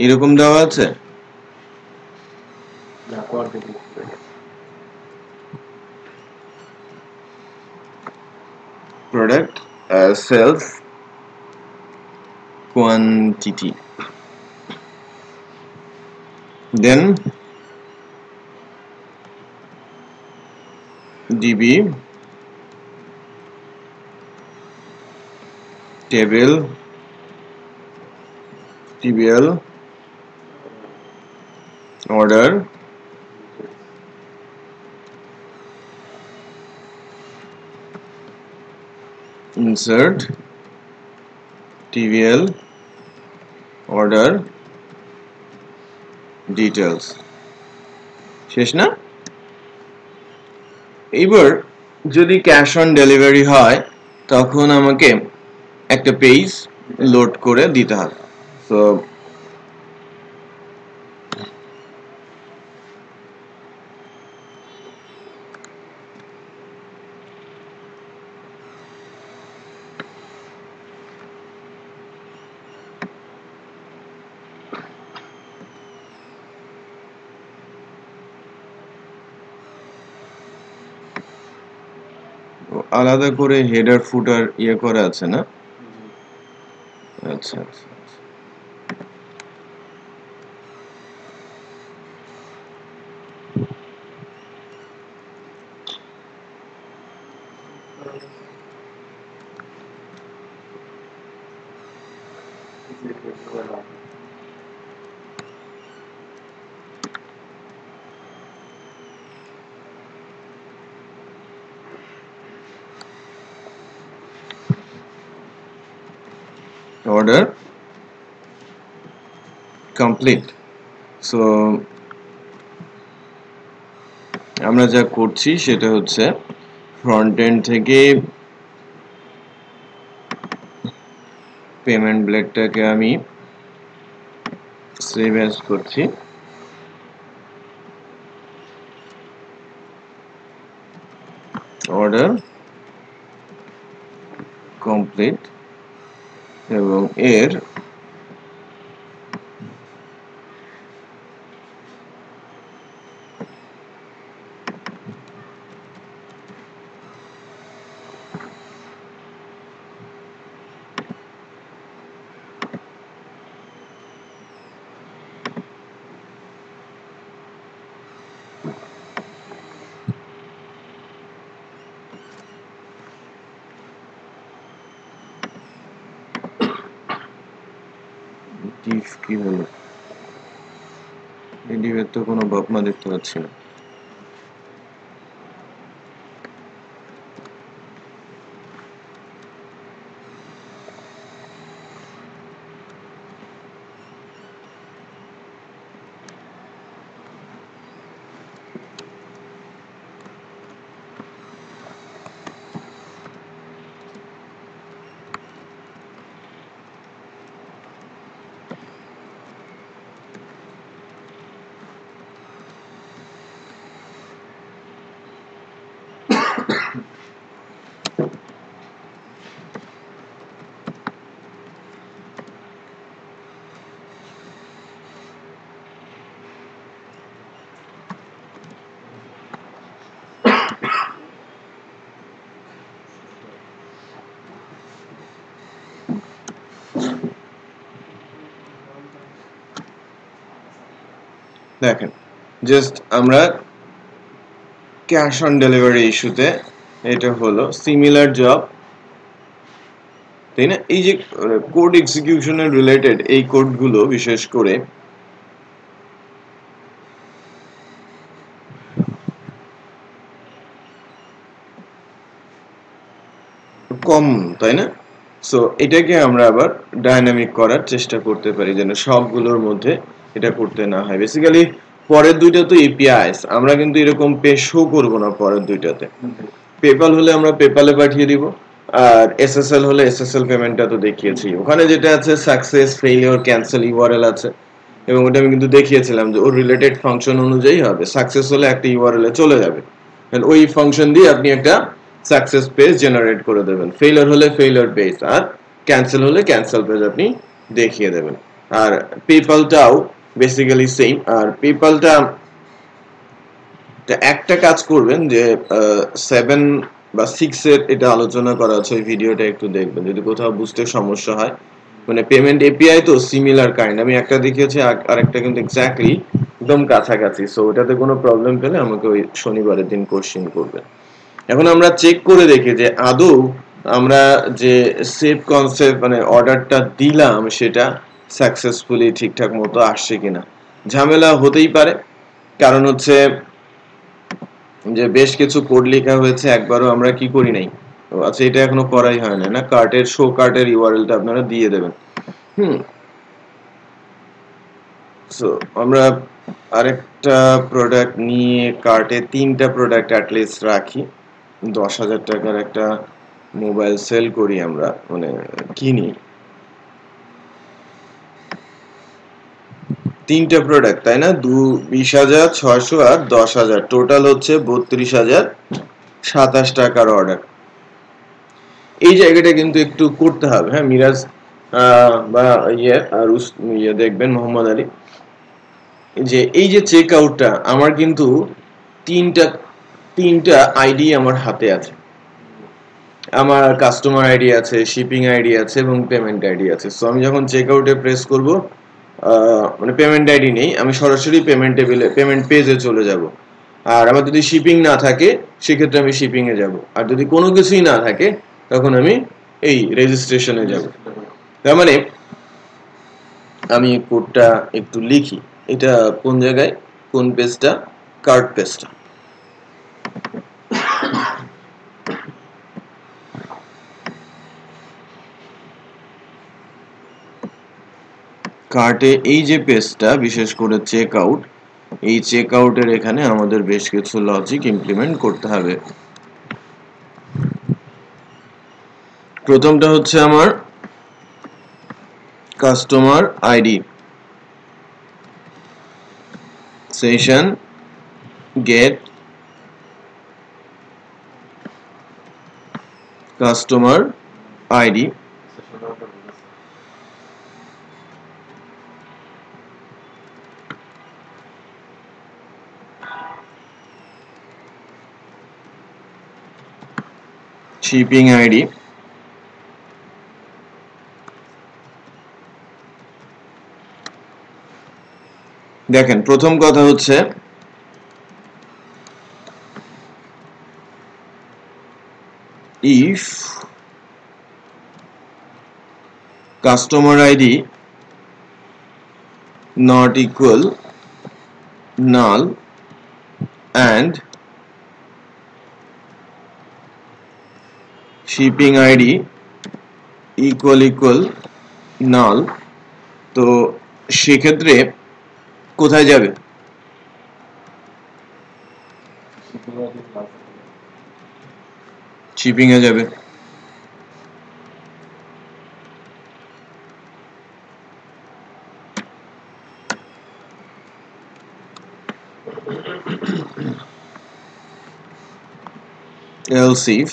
[SPEAKER 1] এরকম দেওয়া আছে।
[SPEAKER 2] না quantity
[SPEAKER 1] product sales quantity, then DB table TBL order insert TBL order details। শেষ না? এবার যদি ক্যাশ অন ডেলিভারি হয় তখন আমাকে একটা পেজ লোড করে দিতে হবে। সো আলাদা করে হেডার ফুটার ইয়ে করা আছে না? আচ্ছা আচ্ছা order complete। সো আমরা যা করছি সেটা হচ্ছে ফ্রন্ট এন্ড থেকে পেমেন্ট ব্লেডটাকে আমি সেভ অ্যাজ করছি, অর্ডার কমপ্লিট, এবং এর ডিফ কি হলো? এই ডিফের তো কোনো বাপমা দেখতে পাচ্ছি না। দেখেন, জাস্ট আমরা ক্যাশ অন ডেলিভারি ইস্যুতে এটা হলো সিমিলার জব, তাই না? এই যে কোড এক্সিকিউশনের রিলেটেড এই কোডগুলো বিশেষ করে কম, তাই না? সো এটাকে আমরা আবার ডাইনামিক করার চেষ্টা করতে পারি যেন সবগুলোর মধ্যে এটা করতে না হয়। বেসিক্যালি পরের দুইটা তো এপিআইস, আমরা কিন্তু এরকম পে শো করব না পরের দুইটাতে। পেপাল হলে আমরা পেপালে পাঠিয়ে দিব, আর এসএসএল হলে এসএসএল পেমেন্টটা তো দেখিয়েছি। ওখানে যেটা আছে সাকসেস, ফেইলিওর, ক্যান্সেল, ইউআরএল আছে, এবং ওটা আমি কিন্তু দেখিয়েছিলাম যে ওর রিলেটেড ফাংশন অনুযায়ী হবে। সাকসেস হলে একটা ইউআরএল এ চলে যাবে, ওই ফাংশন দিয়ে আপনি একটা সাকসেস পেজ জেনারেট করে দেবেন। ফেইলিওর হলে ফেইলিওর পেজ, আর ক্যান্সেল হলে ক্যান্সেল পেজ আপনি দেখিয়ে দেবেন। আর পেপালটাও বেসিক্যালি সেম। আর পেপালটা একটা কাজ করবেন যে 7 বা 6 এর এটা আলোচনা করা আছে, ওই ভিডিওটা একটু দেখবেন যদি কোথাও বুঝতে সমস্যা হয়। মানে পেমেন্ট এপিআই তো সিমিলার কাইন্ড, আমি একটা দেখিয়েছি আর একটা কিন্তু এক্স্যাক্টলি একদম কাছাকাছি। সো ওটাতে কোনো প্রবলেম পেলে আমাকে ওই শনিবারের দিন কোশ্চেন করবেন। এখন আমরা চেক করে দেখি যে আদৌ আমরা যে সেভ কনসেপ্ট মানে অর্ডারটা দিলাম সেটা সাকসেসফুলি ঠিকঠাক মতো আসছে কিনা। ঝামেলা হতেই পারে, কারণ হচ্ছে যে বেশ কিছু কোড লেখা হয়েছে, একবারও আমরা কি করি নাই। আচ্ছা, এটা এখনো করাই হয় না, কার্টের শো কার্টের ইউআরএলটা আপনারা দিয়ে দেবেন। সো আমরা আরেকটা প্রোডাক্ট নিয়ে কার্টে 3টা প্রোডাক্ট অ্যাটলিস্ট রাখি। 10,000 টাকার একটা মোবাইল সেল করি আমরা, মানে কিনি। 3টা প্রোডাক্ট, তাই না? 20,600 আর 10,000, টোটাল হচ্ছে 32,027 টাকার অর্ডার। এই জায়গাটা কিন্তু একটু করতে হবে, হ্যাঁ মিরাজ বা ইয়ে দেখবেন মোহাম্মদ আলী, যে এই যে চেক আউটটা আমার কিন্তু তিনটা আইডি আমার হাতে আছে। আমার কাস্টমার আইডি আছে, শিপিং আইডি আছে এবং পেমেন্ট আইডি আছে। সো আমি যখন চেক আউটে প্রেস করব, মানে পেমেন্ট আইডি নেই, আমি সরাসরি পেমেন্ট পেজে চলে যাব। আর আমার যদি শিপিং না থাকে সেক্ষেত্রে আমি শিপিং এ যাব, আর যদি কোনো কিছুই না থাকে তখন আমি এই রেজিস্ট্রেশনে যাব। তার মানে আমি কোডটা একটু লিখি, এটা কোন জায়গায়, কোন পেজটা, কার্ট পেজটা। কার্টে এই যে পেজটা, বিশেষ করে চেক আউট, এই চেক আউটের এখানে আমাদের বেশ কিছু লজিক ইমপ্লিমেন্ট করতে হবে। প্রথমটা হচ্ছে আমার customer ID, session get customer ID, shipping ID, দেখেন প্রথম কথা হচ্ছে if customer ID not equal null and shipping ID equal null, তো সেক্ষেত্রে কোথায় যাবে? শিপিং এ যাবে। else if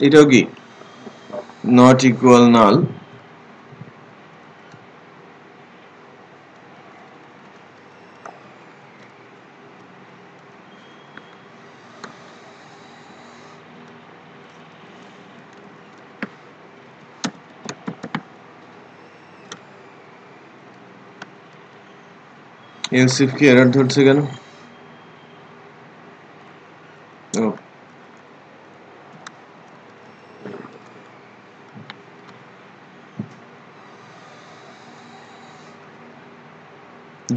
[SPEAKER 1] এটাও কি not equal null, else if কি এরর ধরছে কেন?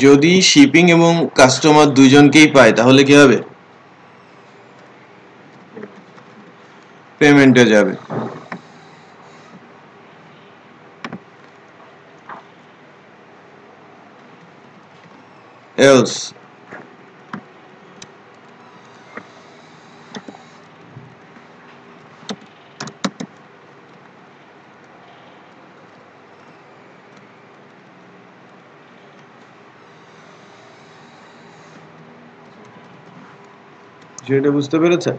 [SPEAKER 1] যদি শিপিং এবং কাস্টমার দুইজনকেই পায় তাহলে কি হবে? পেমেন্টে যাবে। else যেটা বুঝতে পেরেছে?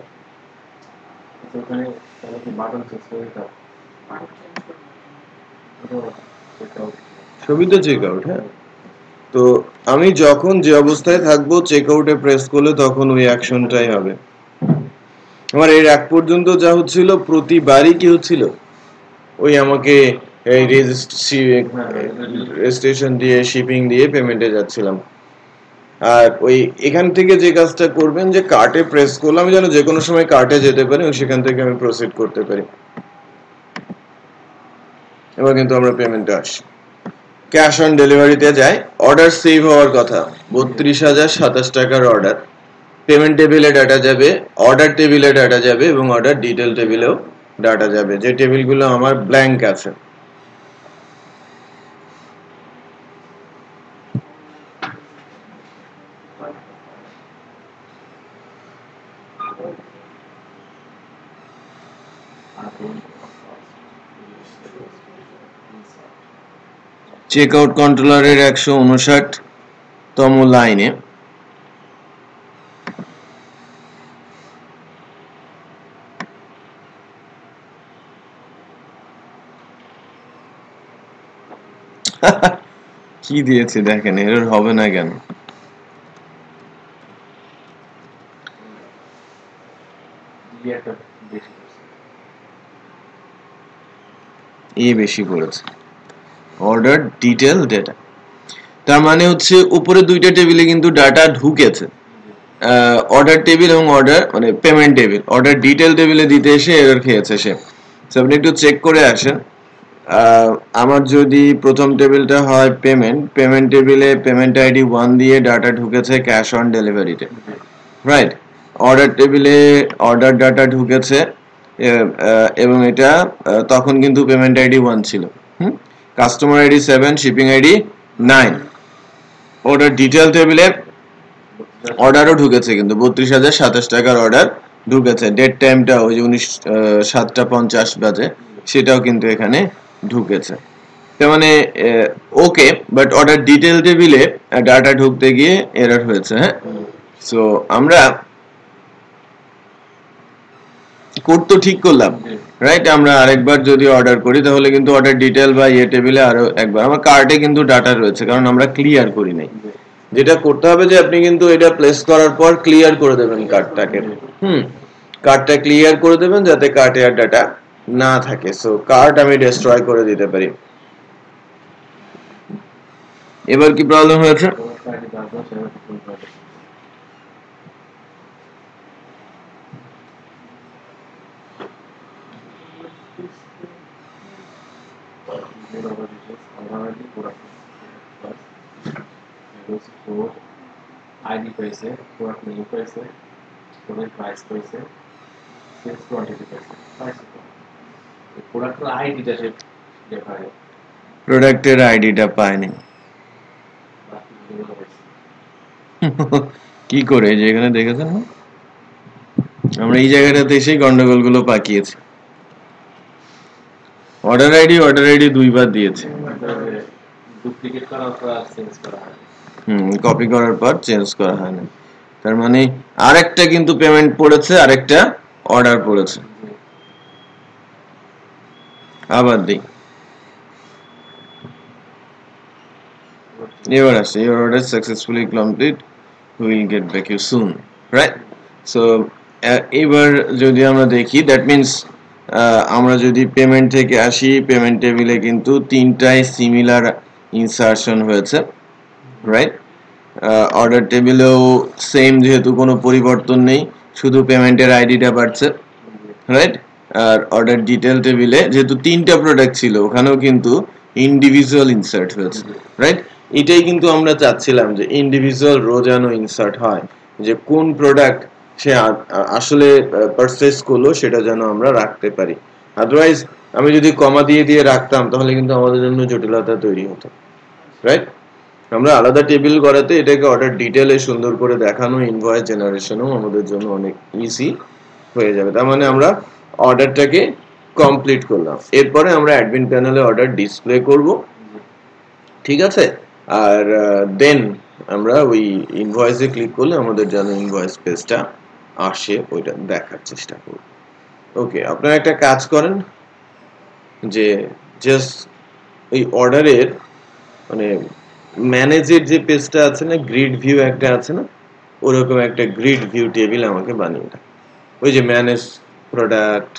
[SPEAKER 2] ওখানে তাহলে কি বাটন চেঞ্জ করে দিতে হবে?
[SPEAKER 1] ছবি তো চেক আউট। হ্যাঁ, তো আমি যখন যে অবস্থায় থাকবো চেক আউটে প্রেস করলে তখন ওই অ্যাকশনটাই হবে। আমার এর এক পর্যন্ত যা হচ্ছিল প্রতিবারই কি হচ্ছিল, ওই আমাকে এই রেজিস্ট্রেশন দিয়ে শিপিং দিয়ে পেমেন্টে যাচ্ছিলাম। আর ওই এখান থেকে যে কাজটা করবেন যে কার্টে প্রেস করলাম, আমি যেন যে কোনো সময় কার্টে যেতে পারি এবং সেখান থেকে আমি প্রসিড করতে পারি। এবার কিন্তু আমরা পেমেন্টে আসি, ক্যাশ অন ডেলিভারিতে যাই। অর্ডার সেভ হওয়ার কথা 32,027 টাকার অর্ডার। পেমেন্ট টেবিলে ডাটা যাবে, অর্ডার টেবিলে ডাটা যাবে এবং অর্ডার ডিটেল টেবিলেও ডাটা যাবে, যে টেবিলগুলো আমার ব্ল্যাঙ্ক আছে। চেক আউট কন্ট্রোলারের 159তম লাইনে কি দিয়েছে দেখেন, এরর হবে না কেন? বেশি করেছে অর্ডার ডিটেল ডেটা। তার মানে হচ্ছে উপরে দুইটা টেবিলে কিন্তু ডাটা ঢুকেছে, অর্ডার টেবিল এবং অর্ডার মানে পেমেন্ট টেবিল। অর্ডার ডিটেল টেবিলে দিতে এসে এরর খেয়েছে সে। আপনি একটু চেক করে আসেন। আমার যদি প্রথম টেবিলটা হয় পেমেন্ট টেবিলে পেমেন্ট আইডি 1 দিয়ে ডাটা ঢুকেছে ক্যাশ অন ডেলিভারিতে, রাইট? অর্ডার টেবিলে অর্ডার ডাটা ঢুকেছে এবং এটা তখন কিন্তু পেমেন্ট আইডি 1 ছিল। Customer ID 7, shipping ID 9। Order detail টেবিলে অর্ডারও ঢুকেছে, কিন্তু 32,027 টাকার অর্ডার ঢুকেছে। ডেট টাইমটা ওই যে 7:50 বাজে, সেটাও কিন্তু এখানে ঢুকেছে। তার মানে ওকে, বাট অর্ডার ডিটেল টেবিলে ডাটা ঢুকতে গিয়ে এরর হয়েছে। হ্যাঁ, সো আমরা কোড তো ঠিক করলাম, রাইট? আমরা আরেকবার যদি অর্ডার করি তাহলে কিন্তু অর্ডার ডিটেল বা টেবিলে আরো একবার আমার কার্ডে কিন্তু ডাটা রয়েছে, কারণ আমরা ক্লিয়ার করি নাই। যেটা করতে হবে যে আপনি কিন্তু এটা প্লেস করার পর ক্লিয়ার করে দেবেন কার্ডটাকে। কার্ডটা ক্লিয়ার করে দেবেন যাতে কার্ডে আর ডাটা না থাকে। সো কার্ড আমি ডেস্ট্রয় করে দিতে পারি। এবার কি প্রবলেম হয়েছে?
[SPEAKER 2] আইডি পাইছে, প্রোডাক্ট মেনু পাইছে, প্রোডাক্ট প্রাইস পাইছে, সেলস কোয়ান্টিটি পাইছে, প্রোডাক্টের আইডিটা সে দেখায়,
[SPEAKER 1] প্রোডাক্টের আইডিটা পায়নি। কি করে যে এখানে দেখেছেন না, আমরা এই জায়গাটাতে এসে গন্ডগোলগুলো পাকিয়েছি। অর্ডার আইডি দুইবার দিয়েছে,
[SPEAKER 2] ডুপ্লিকেট করার পর চেঞ্জ করা হয়,
[SPEAKER 1] কপি করার পর চেঞ্জ করা হয় না। তার মানে আরেকটা কিন্তু পেমেন্ট পড়েছে, আরেকটা অর্ডার পড়েছে। আবার দিই, এবার আসছে your order successfully complete, we will get back you soon, right? So এবার যদি আমরা দেখি, দ্যাট মিন্স আমরা যদি পেমেন্ট থেকে আসি, পেমেন্ট টেবিলে কিন্তু তিনটাই সিমিলার ইনসারশন হয়েছে, রাইট? অর্ডার টেবিলেও সেম, যেহেতু কোনো পরিবর্তন নেই, শুধু পেমেন্টের আইডিটা বাড়ছে, রাইট? আর অর্ডার ডিটেল টেবিলে যেহেতু তিনটা প্রোডাক্ট ছিল, ওখানেও কিন্তু ইন্ডিভিজুয়াল ইনসার্ট হয়েছে, রাইট? এটাই কিন্তু আমরা চাচ্ছিলাম যে ইন্ডিভিজুয়াল রো যেন ইনসার্ট হয়, যে কোন প্রোডাক্ট সে আসলে পারচেজ করলো সেটা যেন আমরা রাখতে পারি। আদারওয়াইজ আমি যদি কমা দিয়ে দিয়ে রাখতাম তাহলে কিন্তু আমাদের জন্য জটিলতা তৈরি হতো, রাইট? আমরা আলাদা টেবিল করাতে এটাকে অর্ডার ডিটেলে সুন্দর করে দেখানো, ইনভয়েস জেনারেশনও আমাদের জন্য অনেক ইজি হয়ে যাবে। তার মানে আমরা অর্ডারটাকে কমপ্লিট করলাম, এরপরে আমরা অ্যাডমিন প্যানেলে অর্ডার ডিসপ্লে করব, ঠিক আছে? আর দেন আমরা ওই ইনভয়েসে ক্লিক করলে আমাদের যেন ইনভয়েস পেজটা আসে ওইটা দেখার চেষ্টা করব। ওকে, আপনারা একটা কাজ করেন যে জাস্ট এই অর্ডারের মানে ম্যানেজের যে পেজটা আছে না, গ্রিড ভিউ একটা আছে না, ওরকম একটা গ্রিড ভিউ টেবিল আমাকে বানিয়ে দাও। ওই যে ম্যানেজ প্রোডাক্ট,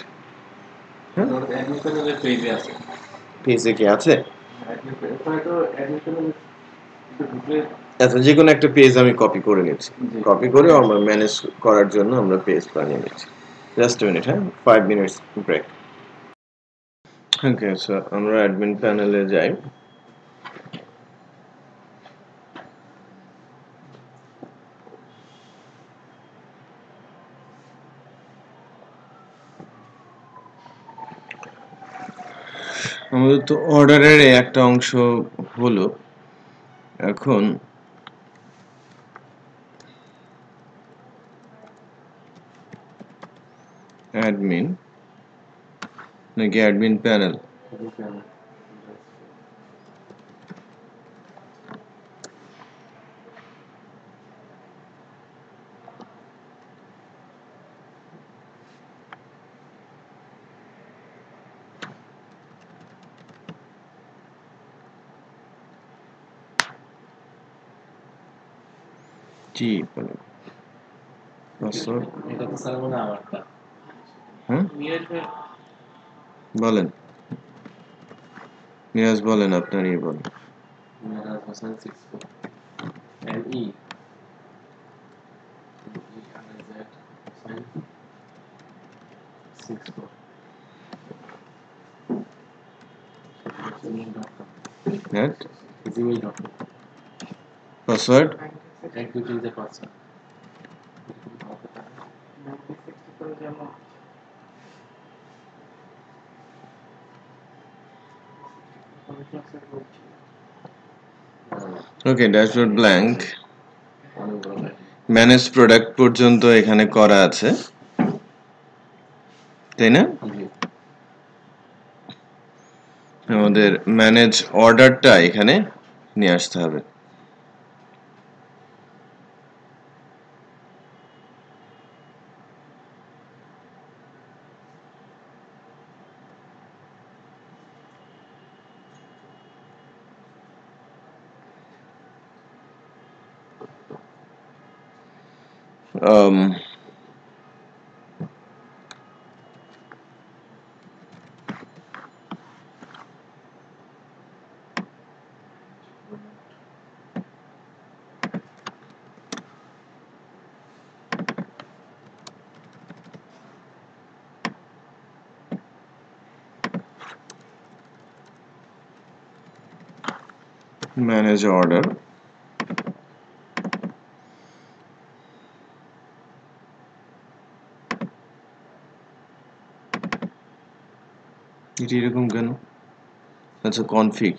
[SPEAKER 1] হ্যাঁ
[SPEAKER 2] অ্যাডমিন প্যানেলের পেজে আছে,
[SPEAKER 1] পেজে কি আছে?
[SPEAKER 2] অ্যাডমিন প্যানেল তো অ্যাডমিন প্যানেল ঢুকলে
[SPEAKER 1] আচ্ছা, যে কোনো একটা পেজ আমি কপি করে নিচ্ছি,
[SPEAKER 2] জি।
[SPEAKER 1] কপি করে আমরা ম্যানেজ করার জন্য আমরা পেজ বানিয়ে নিচ্ছি। জাস্ট মিনিট, হ্যাঁ, 5 মিনিটস ব্রেক। ওকে, সো আমরা অ্যাডমিন প্যানেলে যাই। আমাদের তো অর্ডারের একটা অংশ হলো, এখন অ্যাডমিন নাকি অ্যাডমিন প্যানেল?
[SPEAKER 2] অ্যাডমিন প্যানেল
[SPEAKER 1] জি বলেন। পাসওয়ার্ড,
[SPEAKER 2] এটা তো স্যার মনে আমারটা।
[SPEAKER 1] হ্যাঁ বলেন, মিরাজ বলেন, আপনার ইয়ে বলেন।
[SPEAKER 2] Miraj Hossain 64 and E Z 64 gmail.com
[SPEAKER 1] হ্যাঁ,
[SPEAKER 2] gmail.com
[SPEAKER 1] password
[SPEAKER 2] thank you change the password
[SPEAKER 1] okay, dashboard blank,
[SPEAKER 2] অনেক বড় লাগে।
[SPEAKER 1] ম্যানেজ প্রোডাক্ট পর্যন্ত এখানে করা আছে, তাই না?
[SPEAKER 2] জি
[SPEAKER 1] আমাদের ম্যানেজ অর্ডারটা এখানে নিয়ে আসতে হবে। ম্যানেজ অর্ডার, এটা এরকম কেন? আচ্ছা, কনফিগ,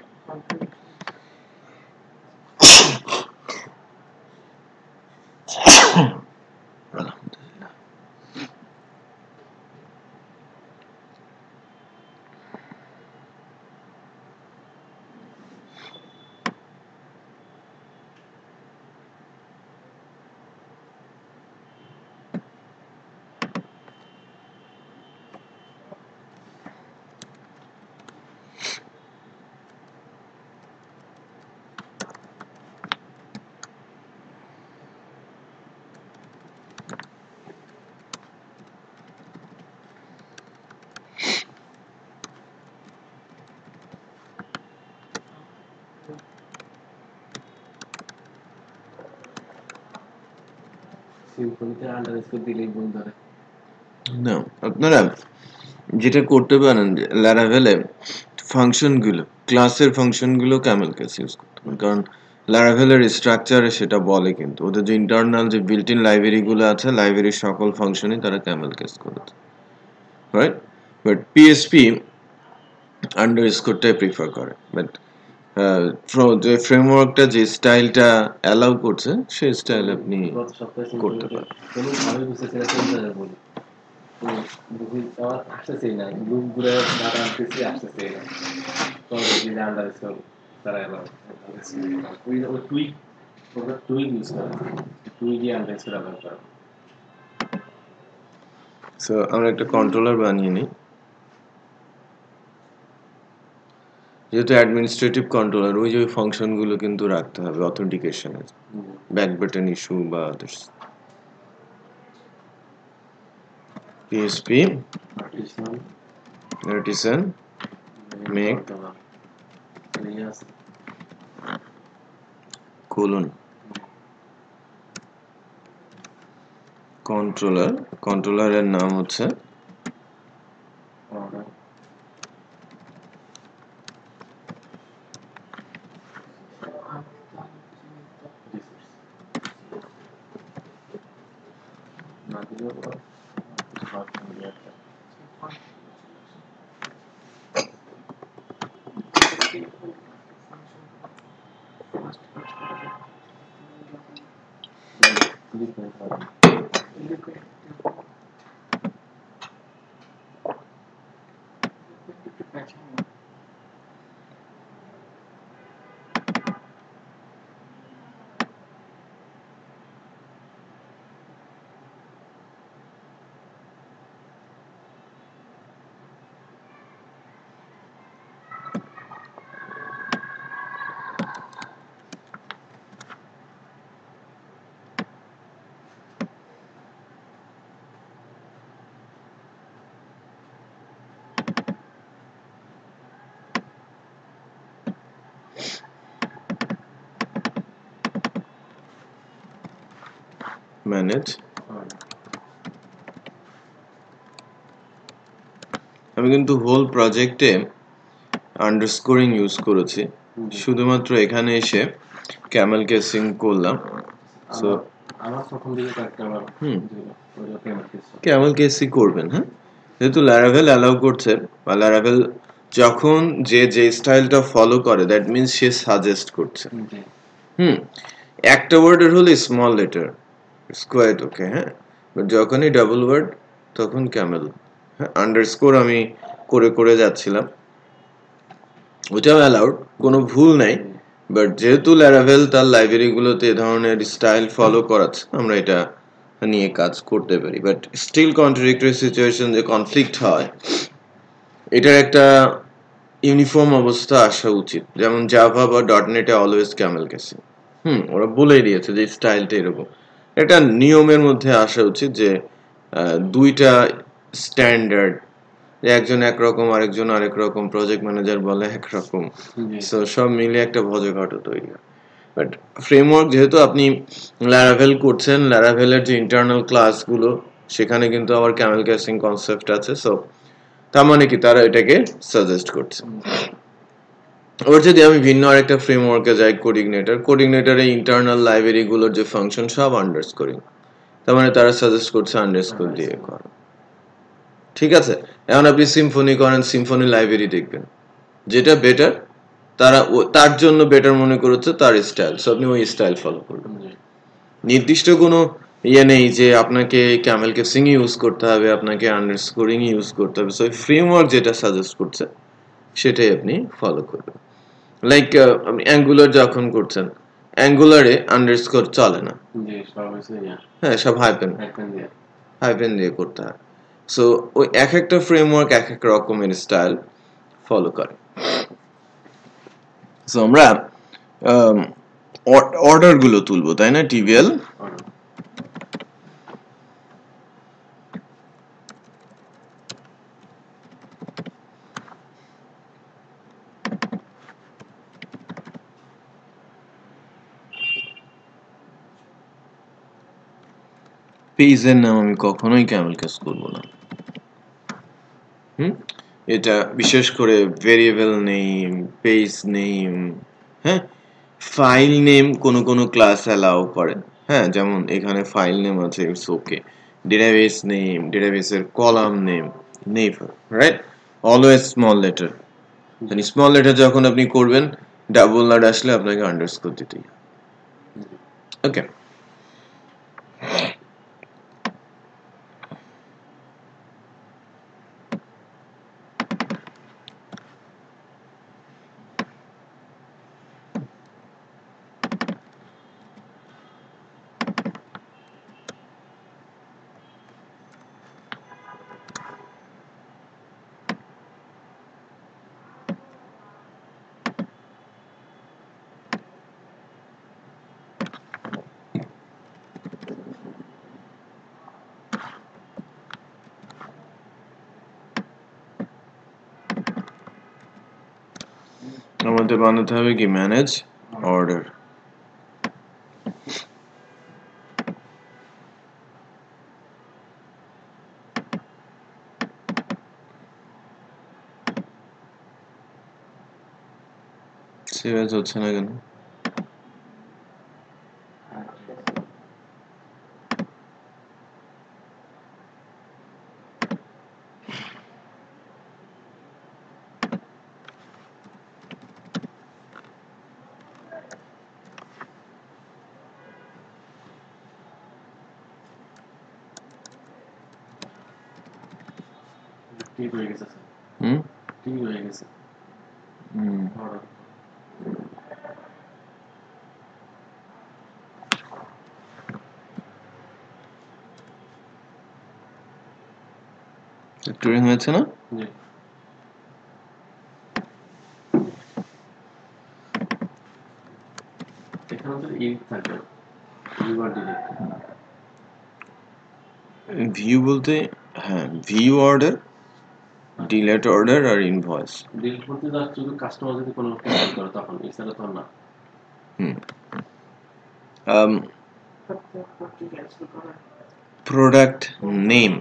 [SPEAKER 2] সিম্পলিতে আন্ডারস্কোর দিলেই ভুল ধরে।
[SPEAKER 1] না, আপনারা যেটা করতে পারেন যে ল্যারাভেলে ফাংশনগুলো, ক্লাসের ফাংশনগুলো ক্যামেল কেস ইউজ করতে পারেন, কারণ লারাভেলের স্ট্রাকচারে সেটা বলে, কিন্তু ওদের যে ইন্টারনাল যে বিল্ট ইন লাইব্রেরি গুলো আছে, লাইব্রেরির সকল ফাংশনই তারা ক্যামেল কেস করেছে, রাইট? বাট পিএসপি আন্ডারস্কোরটাই প্রিফার করে। বাট যে ফ্রেমওয়ার্কটা যে স্টাইলটা অ্যালাউ করছে সেই স্টাইল আপনি
[SPEAKER 2] গত সপ্তাহে
[SPEAKER 1] করতে পারেন।
[SPEAKER 2] কোনো ভাবে বুঝতেছি না কোন জায়গায় বলি বুঝি আমার আসতেছেই না, লুপ ঘুরে ডাটা আনতেছি, আসতেছেই না। তো দেখি যে আন্ডারস্কোর তারা এবার ওই টুইক ওটা টুইক ইউজ করে, টুইকই আন্ডারস্কোর আবার করে।
[SPEAKER 1] সো আমরা একটা কন্ট্রোলার বানিয়ে নিই, যেহেতু অ্যাডমিনিস্ট্রেটিভ কন্ট্রোলার, ওই যে ফাংশনগুলো কিন্তু রাখতে হবে অথেন্টিকেশনের, ব্যাক বাটন ইস্যু বা others. PSP artisan make colon controller, কন্ট্রোলারের নাম হচ্ছে ম্যানেজ। আমি কিন্তু হোল প্রজেক্টে আন্ডারস্কোরিং ইউজ করেছি, শুধুমাত্র এখানে এসে ক্যামেল কেসিং করলাম। সো
[SPEAKER 2] আমার প্রথম দিকে কয়েকটা বার
[SPEAKER 1] ক্যামেল কেসিং করবেন, হ্যাঁ, যেহেতু ল্যারাভেল অ্যালাউ করছে, বা ল্যারাভেল যখন যে স্টাইলটা ফলো করে, দ্যাট মিন্স সে সাজেস্ট করছে। একটা ওয়ার্ডের হলে small letter, it's quite okay, হ্যাঁ, বাট যখনই ডাবল ওয়ার্ড তখন ক্যামেল। হ্যাঁ, আন্ডারস্কোর আমি করে করে যাচ্ছিলাম, ওটাও অ্যালাউড, কোনো ভুল নাই। বাট যেহেতু ল্যারাভেল তার লাইব্রেরিগুলোতে এ ধরনের স্টাইল ফলো করাচ্ছে, আমরা এটা নিয়ে কাজ করতে পারি। বাট স্টিল কন্ট্রাডিক্টরি সিচুয়েশন যে কনফ্লিক্ট হয়, এটার একটা ইউনিফর্ম অবস্থা আসা উচিত। যেমন জাভা বা ডটনেটে অলওয়েজ ক্যামেল কেসিং, ওরা বলেই দিয়েছে যে স্টাইলটা এরকম। এটা নিয়মের মধ্যে আসা উচিত যে দুইটা স্ট্যান্ডার্ড, একজন একরকম আরেকজন আরেক রকম, প্রজেক্ট ম্যানেজার বলে একরকম, সো সব মিলে একটা ভজঘট তৈরি হয়। বাট ফ্রেমওয়ার্ক যেহেতু আপনি ল্যারাভেল করছেন, ল্যারাভেলের যে ইন্টারনাল ক্লাসগুলো সেখানে কিন্তু আবার ক্যামেল কেসিং কনসেপ্ট আছে, সো তার মানে কি তারা এটাকে সাজেস্ট করছে। ওর যদি আমি ভিন্ন আরেকটা ফ্রেমওয়ার্কে যাই, কোডিগনেটরে ইন্টারনাল লাইব্রেরিগুলোর যে ফাংশন সব আন্ডারস্কোরিং, তার মানে তারা সাজেস্ট করছে আন্ডারস্কোর দিয়ে করো, ঠিক আছে। এখন আপনি সিম্ফনি করেন, সিম্ফনি লাইব্রেরি দেখবেন যেটা বেটার, তারা তার জন্য বেটার মনে করেছে তার স্টাইল, সো আপনি ওই স্টাইল ফলো করবেন। নির্দিষ্ট কোনো ইয়ে নেই যে আপনাকে ক্যামেল কেসিং ইউজ করতে হবে, আপনাকে আন্ডারস্কোরিং ইউজ করতে হবে, সো ফ্রেমওয়ার্ক যেটা সাজেস্ট করছে সেটাই আপনি ফলো করবেন। লাইক আপনি অ্যাঙ্গুলার যখন করছেন, অ্যাঙ্গুলারে আন্ডারস্কোর চলে না, হ্যাঁ, সব হাইপেন দিয়ে করতে হয়। সো ওই এক একটা ফ্রেমওয়ার্ক এক এক রকমের স্টাইল ফলো করে। সো আমরা অর্ডার গুলো তুলবো, তাই না? টিভিএল পেজের নাম আমি কখনোই ক্যামেল কেস করব না। এটা বিশেষ করে ভেরিয়েবল নেম, পেজ নেম, হ্যাঁ, ফাইল নেম কোনো ক্লাস অ্যালাউ করে, হ্যাঁ, যেমন এখানে ফাইল নেম আছে, ইটস ওকে। ডেটাবেস নেম, ডেটাবেসের column name, never, right, always small letter. মানে স্মল লেটার যখন আপনি করবেন, ডাবল নট আসলে আপনাকে আন্ডারস্কোর দিতেই হবে। ওকে, আমাদের বানাতে হবে কি ম্যানেজ অর্ডার। সেভ অ্যাজ হচ্ছে না কেন?
[SPEAKER 2] ঠিক হয়ে গেছে স্যার,
[SPEAKER 1] হুম
[SPEAKER 2] ঠিক হয়ে গেছে।
[SPEAKER 1] হুম
[SPEAKER 2] Order.
[SPEAKER 1] টুরিং হয়েছে না?
[SPEAKER 2] জি। এখানে তো ইন থাকবে, রিভার ডিলিট।
[SPEAKER 1] ভিউ বলতে, হ্যাঁ, ভিউ অর্ডার, ডিলেট অর্ডার আর ইনভয়েস।
[SPEAKER 2] ডিলিট করতে জাস্ট শুধু কাস্টমার যদি কোনো ক্যান্সেল করে তখন, এছাড়া তো না।
[SPEAKER 3] প্রত্যেকটি ক্যান্সেল করা।
[SPEAKER 1] প্রোডাক্ট নেম,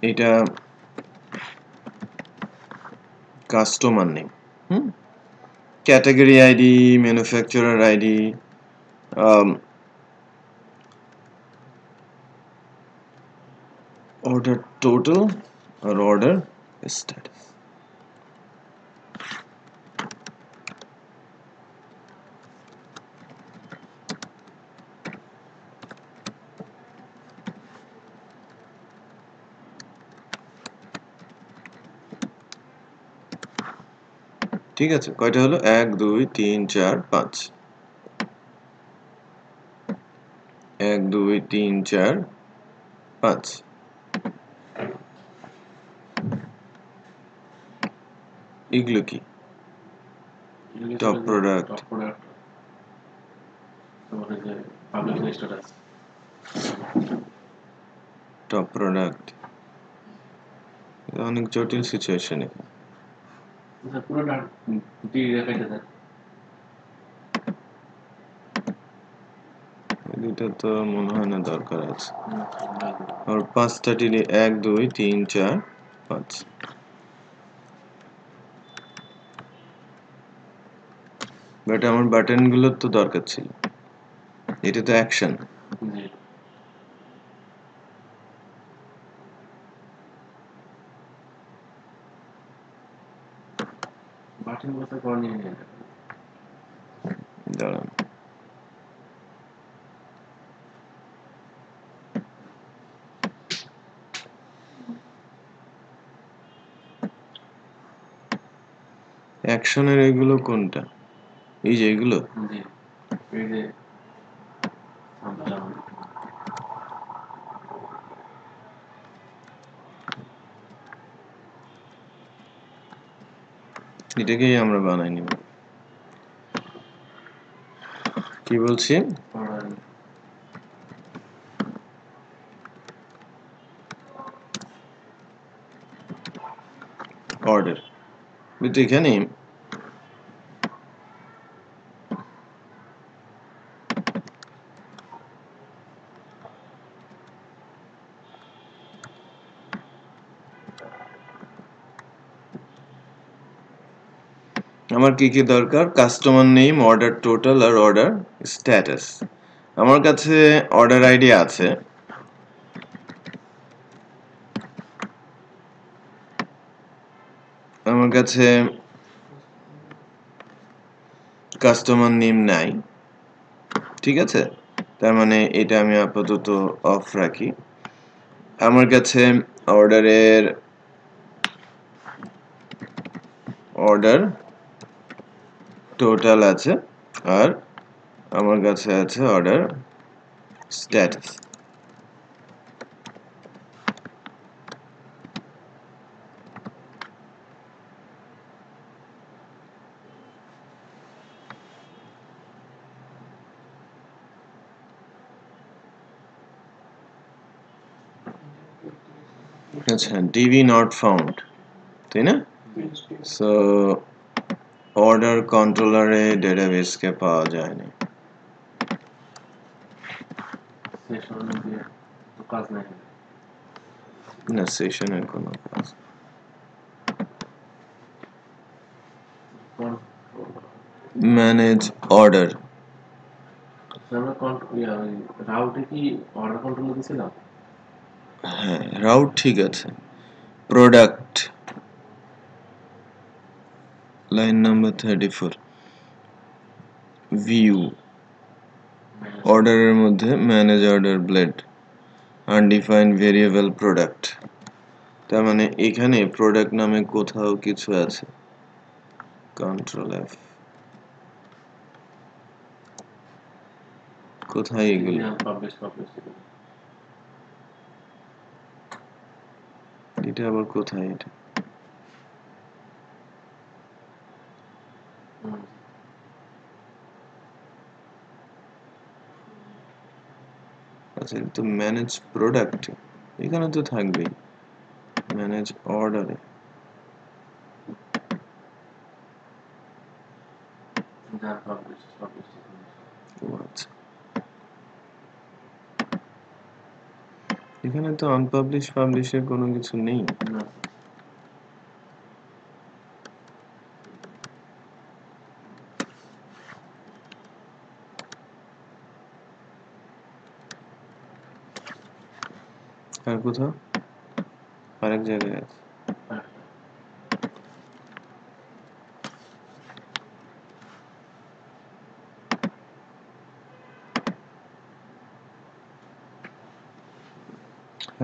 [SPEAKER 1] এটা customer name. Category ID, manufacturer ID, order total আর অর্ডার স্ট্যাটাস। ঠিক আছে, কয়টা হলো? 1 2 3 4 5। 1 2 3 4 5। এগুলো কি? টপ প্রোডাক্ট,
[SPEAKER 2] টপ প্রোডাক্ট, তোমার যে পাবলিশিং স্ট্যাটাস।
[SPEAKER 1] টপ প্রোডাক্ট, অনেক জটিল সিচুয়েশন।
[SPEAKER 2] স্যার পুরোটা দিয়ে রেখে দেন।
[SPEAKER 1] দুটো তো মনে হয় না দরকার আছে। আর 5টা টিরে 1 2 3 4 5। বাট আমার বাটন গুলোর তো দরকার ছিল, এটা তো অ্যাকশন।
[SPEAKER 2] জি। বাটন গুলো তো করে নিয়ে নেন।
[SPEAKER 1] দাঁড়ান, অ্যাকশনের এগুলো কোনটা? এই যে এগুলো।
[SPEAKER 2] জি, এই যে সাবধান।
[SPEAKER 1] এটাকেই আমরা বানাই নিব। কি বলছি? অর্ডার, কিন্তু এখানে আমার কি কি দরকার কাস্টমার নেম অর্ডার টোটাল আর অর্ডার স্ট্যাটাস আমার কাছে অর্ডার আইডি আছে আমার কাছে কাস্টমার নেম নাই ঠিক আছে তার মানে এটা আমি আপাতত অফ রাখি আমার কাছে অর্ডারের অর্ডার টোটাল আছে আর আমার কাছে আছে অর্ডার স্ট্যাটাস আচ্ছা ডিবি নট ফাউন্ড তাই না সো অর্ডার কন্ট্রোলারে ডেটাবেসকে পাওয়া যায়নি না সেশনের কোনো কাজ ম্যানেজ অর্ডার
[SPEAKER 2] রাউটে কি অর্ডার কন্ট্রোল দিয়েছিলাম
[SPEAKER 1] হ্যাঁ রাউট ঠিক আছে প্রোডাক্ট লাইন নাম্বার 34 ভিউ অর্ডারের মধ্যে manage order blade undefined variable product তার মানে এখানে প্রোডাক্ট নামে কোথাও কিছু আছে কন্ট্রোল এফ কোথায় এগুলো এটা আবার কোথায় এটা আচ্ছা তো ম্যানেজ প্রোডাক্ট এখানে তো থাকবেই ম্যানেজ অর্ডারে আচ্ছা এখানে তো আনপাবলিশ পাবলিশের কোনো কিছু নেই আর কোথাও আরেক জায়গায় আছে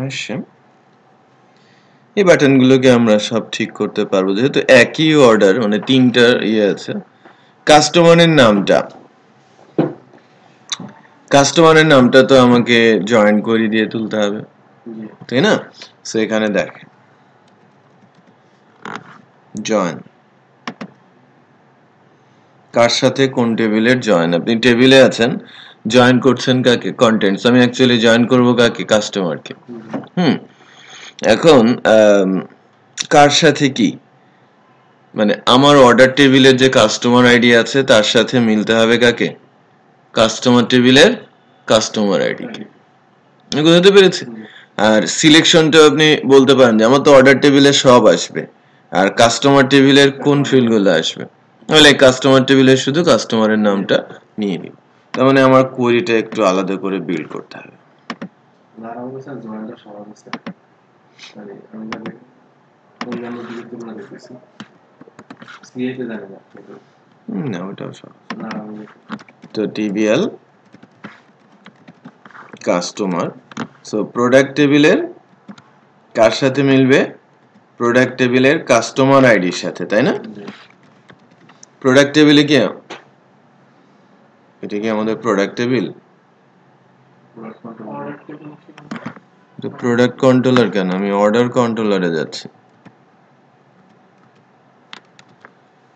[SPEAKER 1] আসছে এই বাটনগুলোকে আমরা সব ঠিক করতে পারবো যেহেতু একই অর্ডার মানে তিনটা ইয়ে আছে কাস্টমারের নামটা তো আমাকে জয়েন করে দিয়ে তুলতে হবে তাই না সো এখানে দেখেন জয়েন কার সাথে কোন টেবিলের জয়েন আপনি টেবিলে আছেন জয়েন করছেন কাকে কন্টেন্টস আমি অ্যাকচুয়ালি জয়েন করব কাকে কাস্টমারকে এখন কার সাথে কি মানে আমার অর্ডার টেবিলের যে কাস্টমার আইডি আছে তার সাথে মিলতে হবে কাকে কাস্টমার টেবিলের কাস্টমার আইডি কে বুঝতে পেরেছি আর সিলেকশনটা আপনি বলতে পারেন যে আমার তো অর্ডার টেবিলে সব আসবে আর কাস্টমার টেবিলের কোন ফিল্ডগুলো আসবে তাহলে কাস্টমার টেবিলের শুধু কাস্টমারের নামটা নিয়ে নিব তার মানে আমার কোয়েরিটা একটু আলাদা করে বিল্ড করতে হবে না ওটাও সব তো টিবিএল কাস্টমার সো প্রোডাক্ট টেবিলের কার সাথে মিলবে প্রোডাক্ট টেবিলের কাস্টমার আইডির সাথে তাই না প্রোডাক্ট টেবিলে কি এটা কি আমাদের প্রোডাক্ট টেবিল তো প্রোডাক্ট কন্ট্রোলার কেন আমি অর্ডার কন্ট্রোলারে যাচ্ছি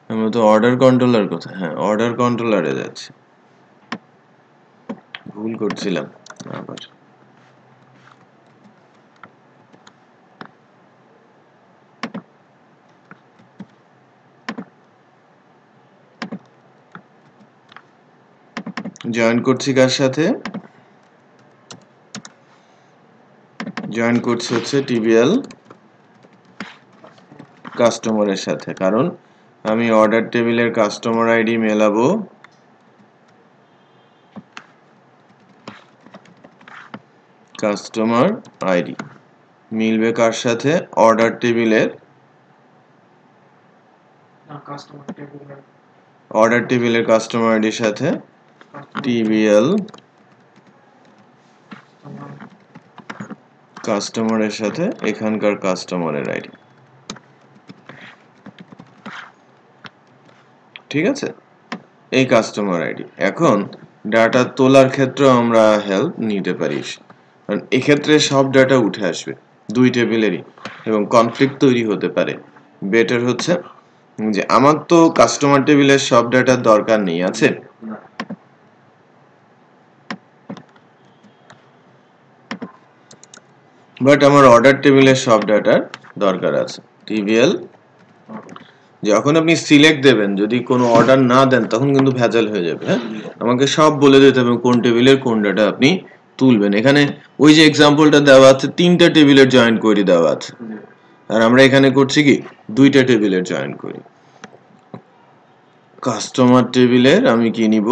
[SPEAKER 1] আমরা তো অর্ডার কন্ট্রোলার কোথায় হ্যাঁ অর্ডার কন্ট্রোলারে যাচ্ছি ভুল করছিলাম আবার জয়েন করছি কার সাথে জয়েন করছি হচ্ছে টিবিএল কাস্টমারের সাথে কারণ আমি অর্ডার টেবিলের কাস্টমার আইডি মেলাবো কাস্টমার আইডি মিলবে কার সাথে অর্ডার টেবিলের অর্ডার টেবিলের কাস্টমার আইডির সাথে টিবিএল কাস্টমারের সাথে এখানকার কাস্টমারের আইডি ঠিক আছে এই কাস্টমার আইডি এখন ডাটা তোলার ক্ষেত্রে আমরা হেল্প নিতে পারি কারণ এই ক্ষেত্রে সব ডাটা উঠে আসবে দুই টেবিলেরই এবং কনফ্লিক্ট তৈরি হতে পারে বেটার হচ্ছে যে আমার তো কাস্টমার টেবিলের সব ডাটার দরকার নেই আছে বাট আমার অর্ডার টেবিলের সব ডাটার দরকার আছে টিবিএল যখন আপনি সিলেক্ট দেবেন যদি কোনো অর্ডার না দেন তখন কিন্তু ভেজাল হয়ে যাবে হ্যাঁ আমাকে সব বলে দিতে হবে কোন টেবিলের কোন ডাটা আপনি তুলবেন এখানে ওই যে এক্সাম্পলটা দেওয়া আছে তিনটা টেবিলের জয়েন্ট কোয়েরি দেওয়া আছে আর আমরা এখানে করছি কি দুইটা টেবিলের জয়েন্ট কোয়েরি কাস্টমার টেবিলের আমি কি নিব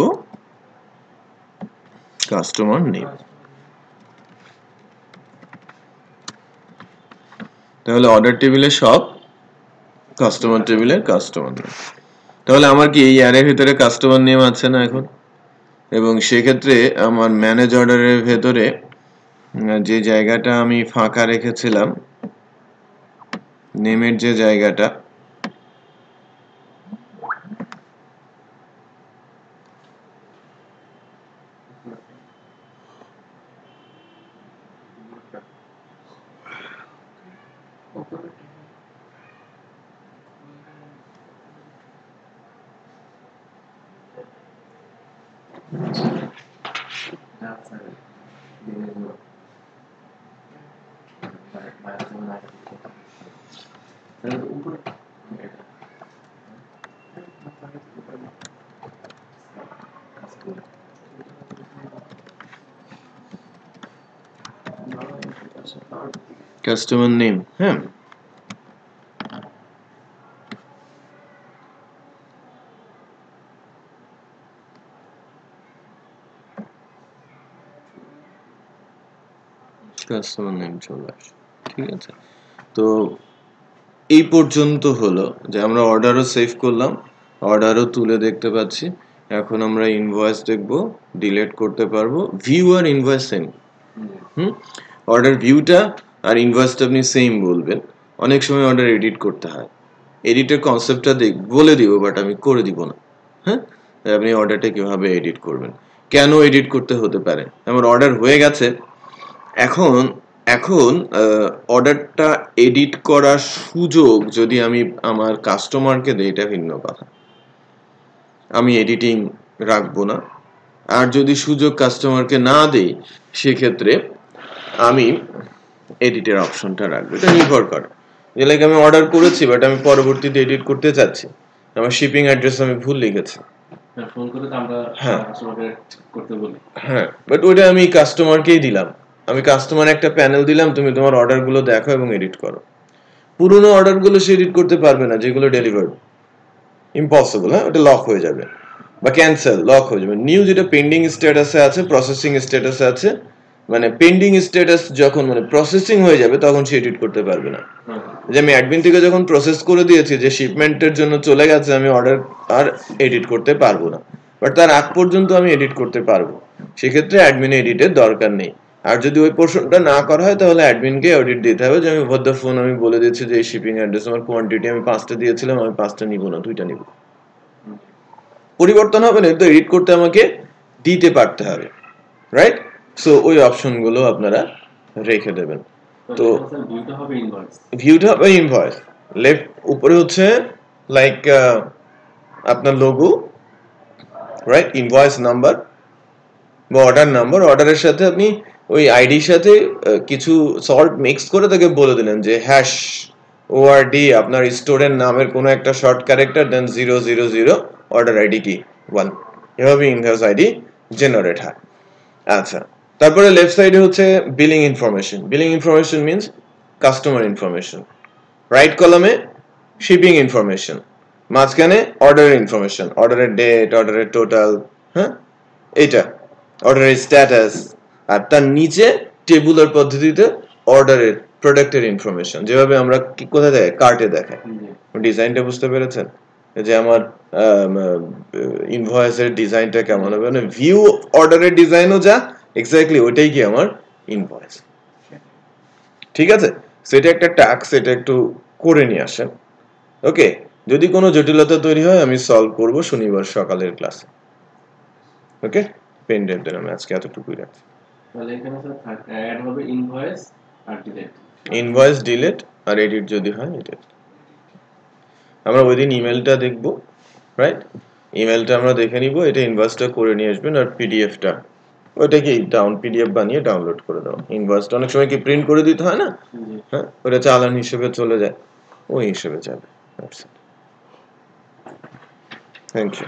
[SPEAKER 1] কাস্টমার নেম তাহলে অর্ডার টেবিলে সব কাস্টমার টেবিলের কাস্টমার নেম তাহলে আমার কি এই অ্যারের ভিতরে কাস্টমার নেম আছে না এখন এবং সেক্ষেত্রে আমার ম্যানেজ অর্ডারের ভেতরে যে জায়গাটা আমি ফাঁকা রেখেছিলাম নেমের যে জায়গাটা কাস্টমার নেম হ্যাঁ কাস্টমার নেম চলে আসে ঠিক আছে তো এই পর্যন্ত হলো যে আমরা অর্ডারও সেভ করলাম অর্ডারও তুলে দেখতে পাচ্ছি এখন আমরা ইনভয়েস দেখব ডিলিট করতে পারবো ভিউ আর ইনভয়েস সেম অর্ডার ভিউটা আর ইনভয়েসটা আপনি সেম বলবেন অনেক সময় অর্ডার এডিট করতে হয় এডিটের কনসেপ্টটা বলে দিব বাট আমি করে দিব না হ্যাঁ আপনি অর্ডারটা কিভাবে এডিট করবেন কেন এডিট করতে হতে পারে আমার অর্ডার হয়ে গেছে এখন অর্ডারটা এডিট করার সুযোগ যদি আমি আমার কাস্টমারকে দেই এটা ভিন্ন কথা আমি এডিটিং রাখবো না আর যদি সুযোগ কাস্টমারকে না দেই সেক্ষেত্রে আমি এডিটের অপশনটা রাখবো এটা নির্ভর করে যে লাইক আমি অর্ডার করেছি বাট আমি পরবর্তীতে এডিট করতে চাচ্ছি আমার শিপিং অ্যাড্রেস আমি ভুল লিখেছি
[SPEAKER 2] ফোন করে তো আমরা কাস্টমারকে করতে বলি
[SPEAKER 1] হ্যাঁ বাট ওটা আমি কাস্টমারকেই দিলাম আমি কাস্টমার একটা প্যানেল দিলাম তুমি তোমার অর্ডারগুলো দেখো এবং এডিট করো পুরনো অর্ডারগুলো সে এডিট করতে পারবে না যেগুলো ডেলিভার্ড ইম্পসিবল হ্যাঁ ওটা লক হয়ে যাবে বা ক্যান্সেল লক হয়ে যাবে নিউ যেটা পেন্ডিং স্ট্যাটাসে আছে প্রসেসিং স্ট্যাটাসে আছে মানে পেন্ডিং স্ট্যাটাস যখন মানে প্রসেসিং হয়ে যাবে তখন সে এডিট করতে পারবে না যে আমি অ্যাডমিন থেকে যখন প্রসেস করে দিয়েছি যে শিপমেন্টের জন্য চলে গেছে আমি অর্ডার আর এডিট করতে পারবো না বাট তার আগ পর্যন্ত আমি এডিট করতে পারবো সেক্ষেত্রে অ্যাডমিন এডিটের দরকার নেই আর যদি ওই পোর্শনটা না করা হয় তাহলে অ্যাডমিনকে অডিট দিতে হবে যে আমি ওভার দ্য ফোন আমি বলে দিচ্ছি যে এই শিপিং অ্যাড্রেস আমার কোয়ান্টিটি আমি 5টা দিয়েছিলাম আমি 5টা নিব না 2টা নিব পরিবর্তন হবে না তো এডিট করতে আমাকে দিতে পারতে হবে রাইট সো ওই অপশনগুলো আপনারা রেখে দেবেন তো ভিউটা হবে ইনভয়েস লেফট উপরে হচ্ছে লাইক আপনার লোগো রাইট ইনভয়েস নাম্বার বা অর্ডার নাম্বার অর্ডারের সাথে আপনি ওই আইডির সাথে কিছু সল্ট মিক্স করে তাকে বলে দিলেন যে হ্যাশ ওআরডি আপনার স্টোরের নামের কোনো একটা শর্ট ক্যারেক্টার দেন 000 অর্ডার আইডি কি 1 এভাবে ইনভয়েস আইডি জেনারেট হয় আচ্ছা তারপরে লেফট সাইডে হচ্ছে billing information means customer information right কলামে শিপিং ইনফরমেশন মাঝখানে অর্ডারের ইনফরমেশন, অর্ডারের ডেট, অর্ডারের টোটাল, হ্যাঁ এটা অর্ডারের স্ট্যাটাস, আর তার নিচে টেবুলার পদ্ধতিতে অর্ডারের প্রোডাক্টের ইনফরমেশন, যেভাবে আমরা কোথায় দেখাই, কার্টে দেখাই। ডিজাইনটা বুঝতে পেরেছেন যে আমার ইনভয়েসের ডিজাইনটা কেমন হবে, মানে ভিউ অর্ডারের ডিজাইনও যা এক্স্যাক্টলি ওইটাই কি আমার ইনভয়েস। ঠিক আছে, সেটা একটা টাস্ক, এটা একটু করে নিয়ে আসেন। ওকে, যদি কোনো জটিলতা তৈরি হয় আমি সলভ করব শনিবার সকালের ক্লাসে। ওকে, পেন ড্রাইভ দেন, আমি আজকে এতটুকুই রাখছি।
[SPEAKER 2] তাহলে এখানে স্যার অ্যাড হবে ইনভয়েস আর ডিলেট,
[SPEAKER 1] ইনভয়েস, ডিলেট আর এডিট যদি হয় এডিট। আমরা ওই দিন ইমেলটা দেখব, রাইট? ইমেলটা আমরা দেখে নিব, এটা ইনভয়েসটা করে নিয়ে আসবেন, আর পিডিএফটা ওইটাকে পিডিএফ বানিয়ে ডাউনলোড করে দাও। ইনভয়েসটা অনেক সময় কি প্রিন্ট করে দিতে হয় না, হ্যাঁ, ওটা চালান হিসেবে চলে যায়, ওই হিসেবে যাবে। Thank you.